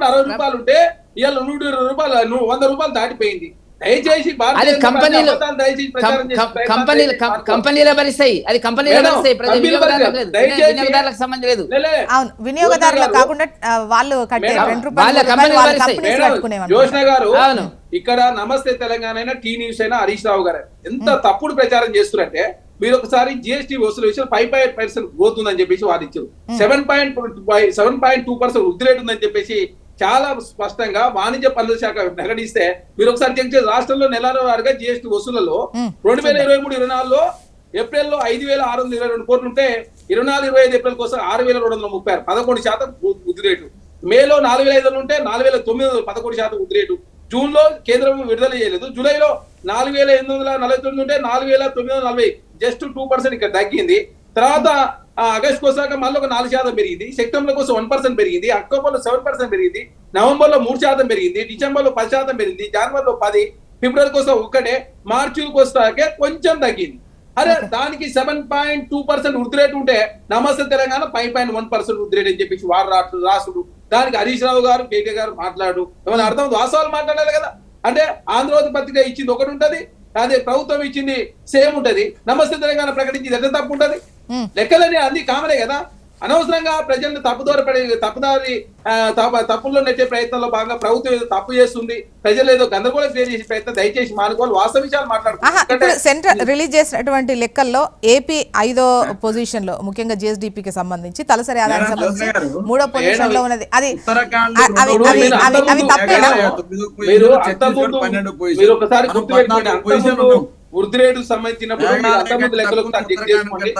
Speaker 2: 60 రూపాయలు ఉంటే ఇవాళ 120 రూపాయలు, 100 రూపాయలు దాటిపోయింది. దయచేసి
Speaker 4: కంపెనీలో భరిస్తాయి, అది కంపెనీలో భరిస్తాయి, వినియోగదారులకు సంబంధం లేదు.
Speaker 1: వినియోగదారులు కాకుండా వాళ్ళు
Speaker 2: జోష్న గారు ఇక్కడ నమస్తే తెలంగాణ అయినా టీ న్యూస్ అయినా హరీష్ రావు గారు ఎంత తప్పుడు ప్రచారం చేస్తున్నారంటే, మీరు ఒకసారి జిఎస్టీ వసూలు విషయం 5% గ్రోత్ ఉందని చెప్పేసి వాదించారు. 7.2% వృద్ధి రేటు ఉందని చెప్పేసి చాలా స్పష్టంగా వాణిజ్య పన్నుల శాఖ ప్రకటిస్తే, మీరు ఒకసారి చెక్ చేసి రాష్ట్రంలో నెలల వారుగా జిఎస్టీ వసూళ్లలో 2023-24లో ఏప్రిల్లో 5,622 కోట్లు ఉంటే 24-25 ఏప్రిల్ కోసం 6,236 11% వృద్ధి రేటు. మేలో 4,500 ఉంటే 4,900 11% వృద్ధి రేటు. జూన్ లో కేంద్రం విడుదల చేయలేదు. జూలైలో 4,849 ఉంటే 4,940 జస్ట్ 2% ఇక్కడ తగ్గింది. తర్వాత ఆగస్ట్ కోసాక మళ్ళీ ఒక 4% పెరిగింది. సెప్టెంబర్ కోసం 1% పెరిగింది. అక్టోబర్ లో 7% పెరిగింది. నవంబర్ లో 3% పెరిగింది. డిసెంబర్ లో 10% పెరిగింది. జనవరిలో 10, ఫిబ్రవరి కోసం 1, మార్చి కోసాకే కొంచెం తగ్గింది. అరే దానికి 7.2% వృద్ధి రేటు ఉంటే నమస్తే తెలంగాణ 5.1% వృద్ధి రేటు అని చెప్పేసి వారు రాసుడు. దానికి హరీష్ రావు గారు, కేకే గారు మాట్లాడు. ఏమైనా అర్థం వాస్తవాలు మాట్లాడాలి కదా. అంటే ఆంధ్రజ్యోతి పత్రిక ఇచ్చింది ఒకటి ఉంటది, అదే ప్రభుత్వం ఇచ్చింది సేమ్ ఉంటది. నమస్తే తెలంగాణ ప్రకటించింది ఎంత తప్పు ఉంటది? లెక్కలని అన్ని కామనే కదా. అనవసరంగా ప్రజలను తప్పుల్లో నెట్టే ప్రయత్నంలో భాగంగా ప్రభుత్వం ఏదో తప్పు చేస్తుంది, ప్రజలు ఏదో గందరగోళం క్రియేట్ చేసే ప్రయత్నం దయచేసి మానుకోవాలి. వాస్తవ విషయాలు మాట్లాడుకుంటే
Speaker 1: సెంట్రల్ రిలీజ్ చేసినటువంటి లెక్కల్లో ఏపీ 5వ పొజిషన్ లో, ముఖ్యంగా జిఎస్డిపికి సంబంధించి తలసరి ఆదాయం సంబంధించి 3వ పొజిషన్ లో ఉన్నది. అది అవి తప్పేనా?
Speaker 2: మీరు ఒకసారి గుర్తుపెట్టుకోండి, వృద్ధి రేటు సంబంధించినప్పుడు అంతకుముందు లెక్కలు చెక్ చేసుకోండి.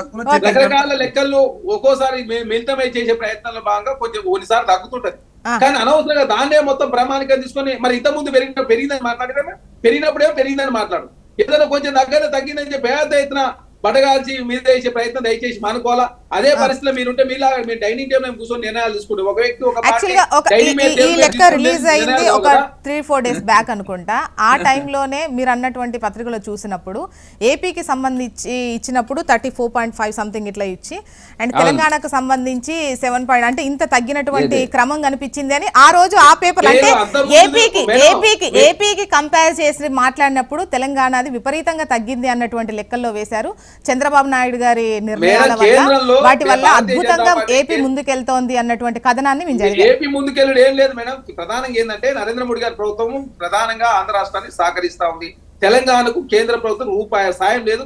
Speaker 2: రకరకాల లెక్కల్లో ఒక్కోసారి మిళితమై చేసే ప్రయత్నంలో భాగంగా కొంచెం కొన్నిసార్లు తగ్గుతుంటది. కానీ అనవసరంగా దాన్నే మొత్తం ప్రామాణికంగా తీసుకొని మరి ఇంత ముందు పెరిగిందని మాట్లాడమే, పెరిగినప్పుడేమో పెరిగిందని మాట్లాడు. ఏదైనా కొంచెం తగ్గిందని చెప్పి పెద్ద ఎత్తున బటగాల్చి మీద చేసే ప్రయత్నం దయచేసి మానుకోవాలా. అదే పరిస్థితిలో మీరుంటే మీలాగా మీరు డైనింగ్ టేబుల్ కూర్చొని నిర్ణయాలు తీసుకుంటే ఒక వ్యక్తి
Speaker 1: ఈ లెక్క రిలీజ్ అయింది ఒక 3-4 డేస్ బ్యాక్ అనుకుంటా. ఆ టైంలోనే మీరు అన్నటువంటి పత్రికలో చూసినప్పుడు ఏపీకి సంబంధించి ఇచ్చినప్పుడు 34.5 సంథింగ్ ఇట్లా ఇచ్చి, అండ్ తెలంగాణకు సంబంధించి 7 అంటే ఇంత తగ్గినటువంటి క్రమం కనిపించింది అని ఆ రోజు ఆ పేపర్ అంటే ఏపీకి కంపేర్ చేసి మాట్లాడినప్పుడు తెలంగాణది విపరీతంగా తగ్గింది అన్నటువంటి లెక్కల్లో వేశారు. చంద్రబాబు నాయుడు గారి నిర్ణయాల వల్ల వాటి వల్ల అద్భుతంగా ఏపీ ముందుకెళ్తోంది అన్నటువంటి కథనాన్ని మేము జరిగాం.
Speaker 2: ఏపీ ముందుకెళ్ళడం ఏం లేదు మేడం. ప్రధానంగా ఏంటంటే నరేంద్ర మోడీ గారి ప్రభుత్వం ప్రధానంగా ఆంధ్ర రాష్ట్రాన్ని సహకరిస్తా ఉంది. తెలంగాణకు కేంద్ర ప్రభుత్వం రూపాయి సాయం లేదు.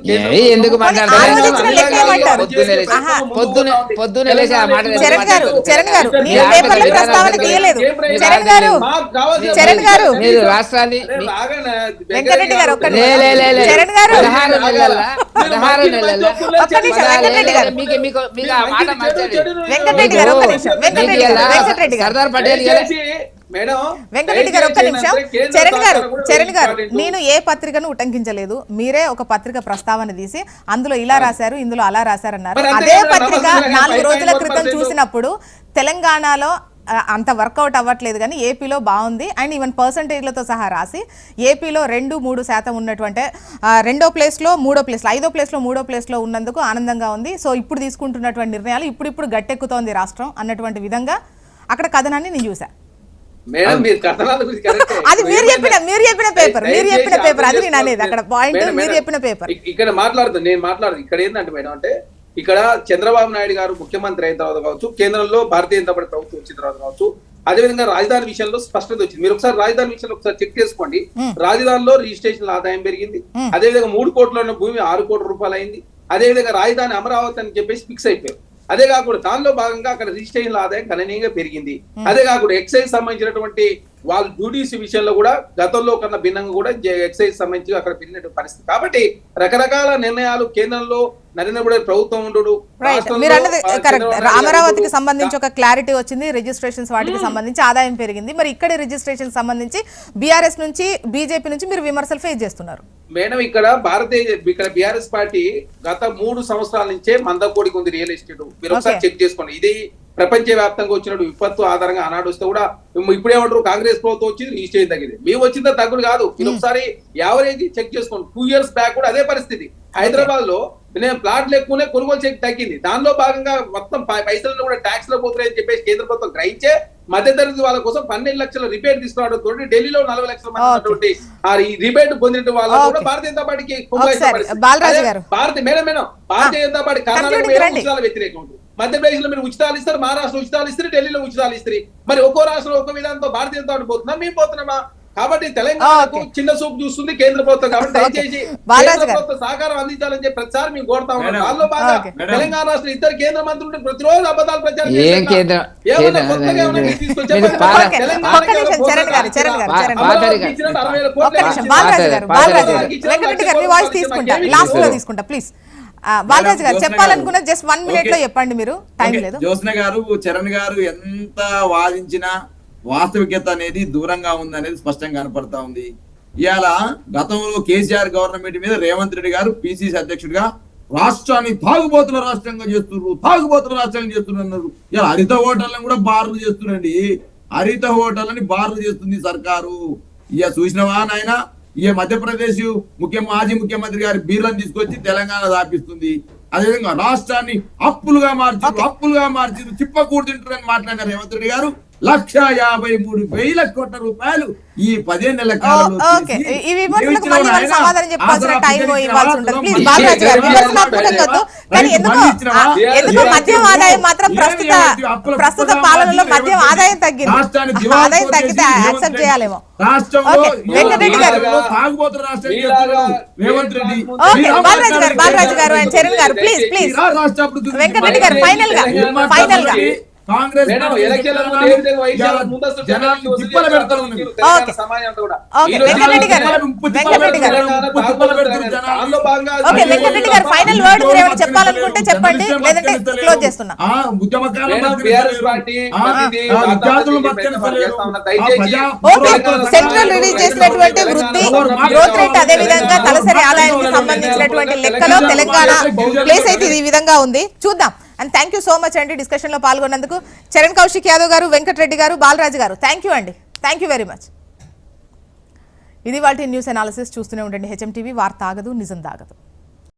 Speaker 4: ఎందుకు
Speaker 1: వెంకటరెడ్డి గారు వెంకటరెడ్డి గారు ఒక్క నిమిషం. చరణ్ గారు నేను ఏ పత్రికను ఉటంకించలేదు. మీరే ఒక పత్రిక ప్రస్తావన తీసి అందులో ఇలా రాశారు, ఇందులో అలా రాశారన్నారు. అదే పత్రిక 4 రోజుల క్రితం చూసినప్పుడు తెలంగాణలో అంత వర్కౌట్ అవ్వట్లేదు కానీ ఏపీలో బాగుంది అండ్ ఈవెన్ పర్సంటేజ్లతో సహా రాసి ఏపీలో 2-3% ఉన్నటువంటి 2వ ప్లేస్లో 3వ ప్లేస్లో 5వ ప్లేస్లో 3వ ప్లేస్లో ఉన్నందుకు ఆనందంగా ఉంది. సో ఇప్పుడు తీసుకుంటున్నటువంటి నిర్ణయాలు ఇప్పుడు గట్టెక్కుతోంది రాష్ట్రం అన్నటువంటి విధంగా అక్కడ కథనాన్ని నేను చూసా. అది మీరు చెప్పిన పేపర్ అది నేను అనేది అక్కడ పాయింట్ మీరు చెప్పిన పేపర్.
Speaker 2: ఇక్కడ నేను మాట్లాడుతుంది ఇక్కడ ఏంటంటే మేడం అంటే ఇక్కడ చంద్రబాబు నాయుడు గారు ముఖ్యమంత్రి అయిన తర్వాత కావచ్చు, కేంద్రంలో భారతీయ జనతా పార్టీ ప్రభుత్వం వచ్చిన తర్వాత కావచ్చు, అదేవిధంగా రాజధాని విషయంలో స్పష్టత వచ్చింది. మీరు ఒకసారి రాజధాని విషయంలో ఒకసారి చెక్ చేసుకోండి. రాజధానిలో రిజిస్ట్రేషన్ ఆదాయం పెరిగింది. అదేవిధంగా 3 కోట్ల ఉన్న భూమి 6 కోట్ల రూపాయలు అయింది. అదేవిధంగా రాజధాని అమరావతి అని చెప్పేసి ఫిక్స్ అయిపోయారు. అదే కాకుండా దానిలో భాగంగా అక్కడ రిజిస్ట్రేషన్ ఆదాయం గణనీయంగా పెరిగింది. అదే కాకుండా ఎక్సైజ్ సంబంధించినటువంటి వాళ్ళ డ్యూటీస్ విషయంలో కూడా గతంలో కన్నా భిన్నంగా కూడా ఎక్సైజ్ సంబంధించి అక్కడ పెరిగిన పరిస్థితి. కాబట్టి రకరకాల నిర్ణయాలు కేంద్రంలో నరేంద్ర మోడీ ప్రభుత్వం ఉండడు.
Speaker 1: అమరావతికి సంబంధించి ఒక క్లారిటీ వచ్చింది, రిజిస్ట్రేషన్స్ వాటికి సంబంధించి ఆదాయం పెరిగింది. మరి ఇక్కడ రిజిస్ట్రేషన్ సంబంధించి బీఆర్ఎస్ నుంచి బీజేపీ నుంచి మీరు విమర్శలు ఫేస్ చేస్తున్నారు
Speaker 2: మేడం. ఇక్కడ బీఆర్ఎస్ పార్టీ గత 3 సంవత్సరాల నుంచే మందకోడికి ఉంది రియల్ ఎస్టేట్. మీరు ఒకసారి చెక్ చేసుకోండి. ఇది ప్రపంచ వ్యాప్తంగా వచ్చినట్టు విపత్తు ఆధారంగా ఆనాడు వస్తే కూడా ఇప్పుడేమంటారు కాంగ్రెస్ ప్రభుత్వం వచ్చింది రిజిస్ట్రేషన్ తగ్గింది. మేము వచ్చిందో తగ్గుడు కాదు. మీరు ఒకసారి యావరేజ్ చెక్ చేసుకోండి. 2 years బ్యాక్ కూడా అదే పరిస్థితి. హైదరాబాద్ లో నేను ప్లాట్లు ఎక్కువనే కొనుగోలు చేయక తగ్గింది. దానిలో భాగంగా మొత్తం పైసలను కూడా ట్యాక్స్ లో పోతున్నాయని చెప్పేసి కేంద్ర ప్రభుత్వం గ్రహించే మధ్యతరగతి వాళ్ళ కోసం 12 లక్షల రిబేట్ తీసుకురావడం తోటి ఢిల్లీలో 40 లక్షల మంది ఉన్నటువంటి ఆ రిబేట్ పొందిన వాళ్ళు కూడా భారతీయ జనతా పార్టీకి భారతీయ జనతా పార్టీ కర్ణాటక ఉచితాల వ్యతిరేకం ఉంటుంది. మధ్యప్రదేశ్ లో మీరు ఉచితాలు ఇస్తారు, మహారాష్ట్ర ఉచితాలు ఇస్తారు, ఢిల్లీలో ఉచితాలు ఇస్తారు. మరి ఒక్కో రాష్ట్రంలో ఒక్కో విధానంతో భారతీయ జనతా పార్టీ పోతున్నాం, మేము పోతున్నామా? కాబట్టి తెలంగాణకు చిన్న చూపు చూస్తుంది కేంద్ర ప్రభుత్వం. కాబట్టి దయచేసి కేంద్ర ప్రభుత్వం సహకారం అందించాలని చెప్పి ప్రతిసారి మేము కోరుతా ఉన్నాం. దానిలో బాగా తెలంగాణ రాష్ట్ర 2 కేంద్ర మంత్రులు ప్రతిరోజు అబద్ధాలు ప్రచారం
Speaker 1: తీసుకుంటా ప్లీజ్. బాలరాజు గారు
Speaker 3: జ్యోత్స్న
Speaker 1: చెప్పాలనుకున్న జస్ట్ 1 minute లో
Speaker 3: ఓకే.
Speaker 1: చెప్పండి, మీరు టైం
Speaker 3: ఓకే.
Speaker 1: లేదు.
Speaker 3: జ్యోత్స్న గారు, చరణ్ గారు ఎంత వాదించినా వాస్తవికత అనేది దూరంగా ఉంది అనేది స్పష్టంగా కనపడతా ఉంది. ఇవాళ గతంలో కేసీఆర్ గవర్నమెంట్ మీద రేవంత్ రెడ్డి గారు పిసిసి అధ్యక్షుడిగా రాష్ట్రాన్ని తాగుబోతున్న రాష్ట్రంగా చేస్తున్నారు. ఇలా హరిత హోటళ్లను కూడా బార్లు చేస్తున్నారండి. హరిత హోటళ్ళని బార్లు చేస్తుంది సర్కారు. ఇక చూసినవా నాయన, ఈ మధ్యప్రదేశ్ మాజీ ముఖ్యమంత్రి గారి బీర్లను తీసుకొచ్చి తెలంగాణ దాపిస్తుంది. అదేవిధంగా రాష్ట్రాన్ని అప్పులుగా మార్చి చిప్పకూడు తింటారని మాట్లాడిన రేవంత్ రెడ్డి గారు 1,53,000 కోట్ల రూపాయలు ఈ 15 నెలల కాలంలో
Speaker 1: ఓకే, ఈ విమర్శలకు మళ్ళీ వాళ్ళు సమాధానం చెప్పాల్సిన టైం ఇవ్వాల్సి ఉంటుంది. ప్లీజ్ బాలరాజు గారు, విమర్శనాత్మకంగా వద్దు. కానీ ఎందుకో మద్యం ఆదాయం మాత్రం ప్రస్తుత పాలనలో మద్యం ఆదాయం తగ్గింది. ఆదాయం తగ్గితే యాక్సెప్ట్ చేయాలేమో.
Speaker 3: రాష్ట్రంలో
Speaker 1: వెంకటరెడ్డి గారు,
Speaker 3: తాగుబోతున్న రాష్ట్రం చేస్తున్నారు రేవంత్ రెడ్డి.
Speaker 1: ఓకే, బాలరాజు గారు అండ్ చరణ్ గారు ప్లీజ్. వెంకటరెడ్డి గారు ఫైనల్ గా
Speaker 3: కాంగ్రెస్
Speaker 1: వెంకటరెడ్డి గారు ఫైనల్ వర్డ్ మీరు ఏమైనా చెప్పాలనుకుంటే చెప్పండి, లేదంటే క్లోజ్ చేస్తున్నా. సెంట్రల్ రిలీజ్ చేసినటువంటి వృద్ధి గ్రోత్ రేట్, అదే విధంగా తలసరి ఆదాయానికి సంబంధించినటువంటి లెక్కలో తెలంగాణ ప్లేస్ అయితే ఈ విధంగా ఉంది. చూద్దాం. And thank you so much అండి డిస్కషన్ లో పాల్గొన్నందుకు. చరణ్ కౌశిక్ యాదవ్ గారు, వెంకటరెడ్డి గారు, బాలరాజు గారు, థ్యాంక్ యూ అండి. Thank you very much. ఇది వాటి న్యూస్ అనాలిసిస్. చూస్తూనే ఉండండి హెచ్ఎం టీవీ. వార్త ఆగదు, నిజం దాగదు.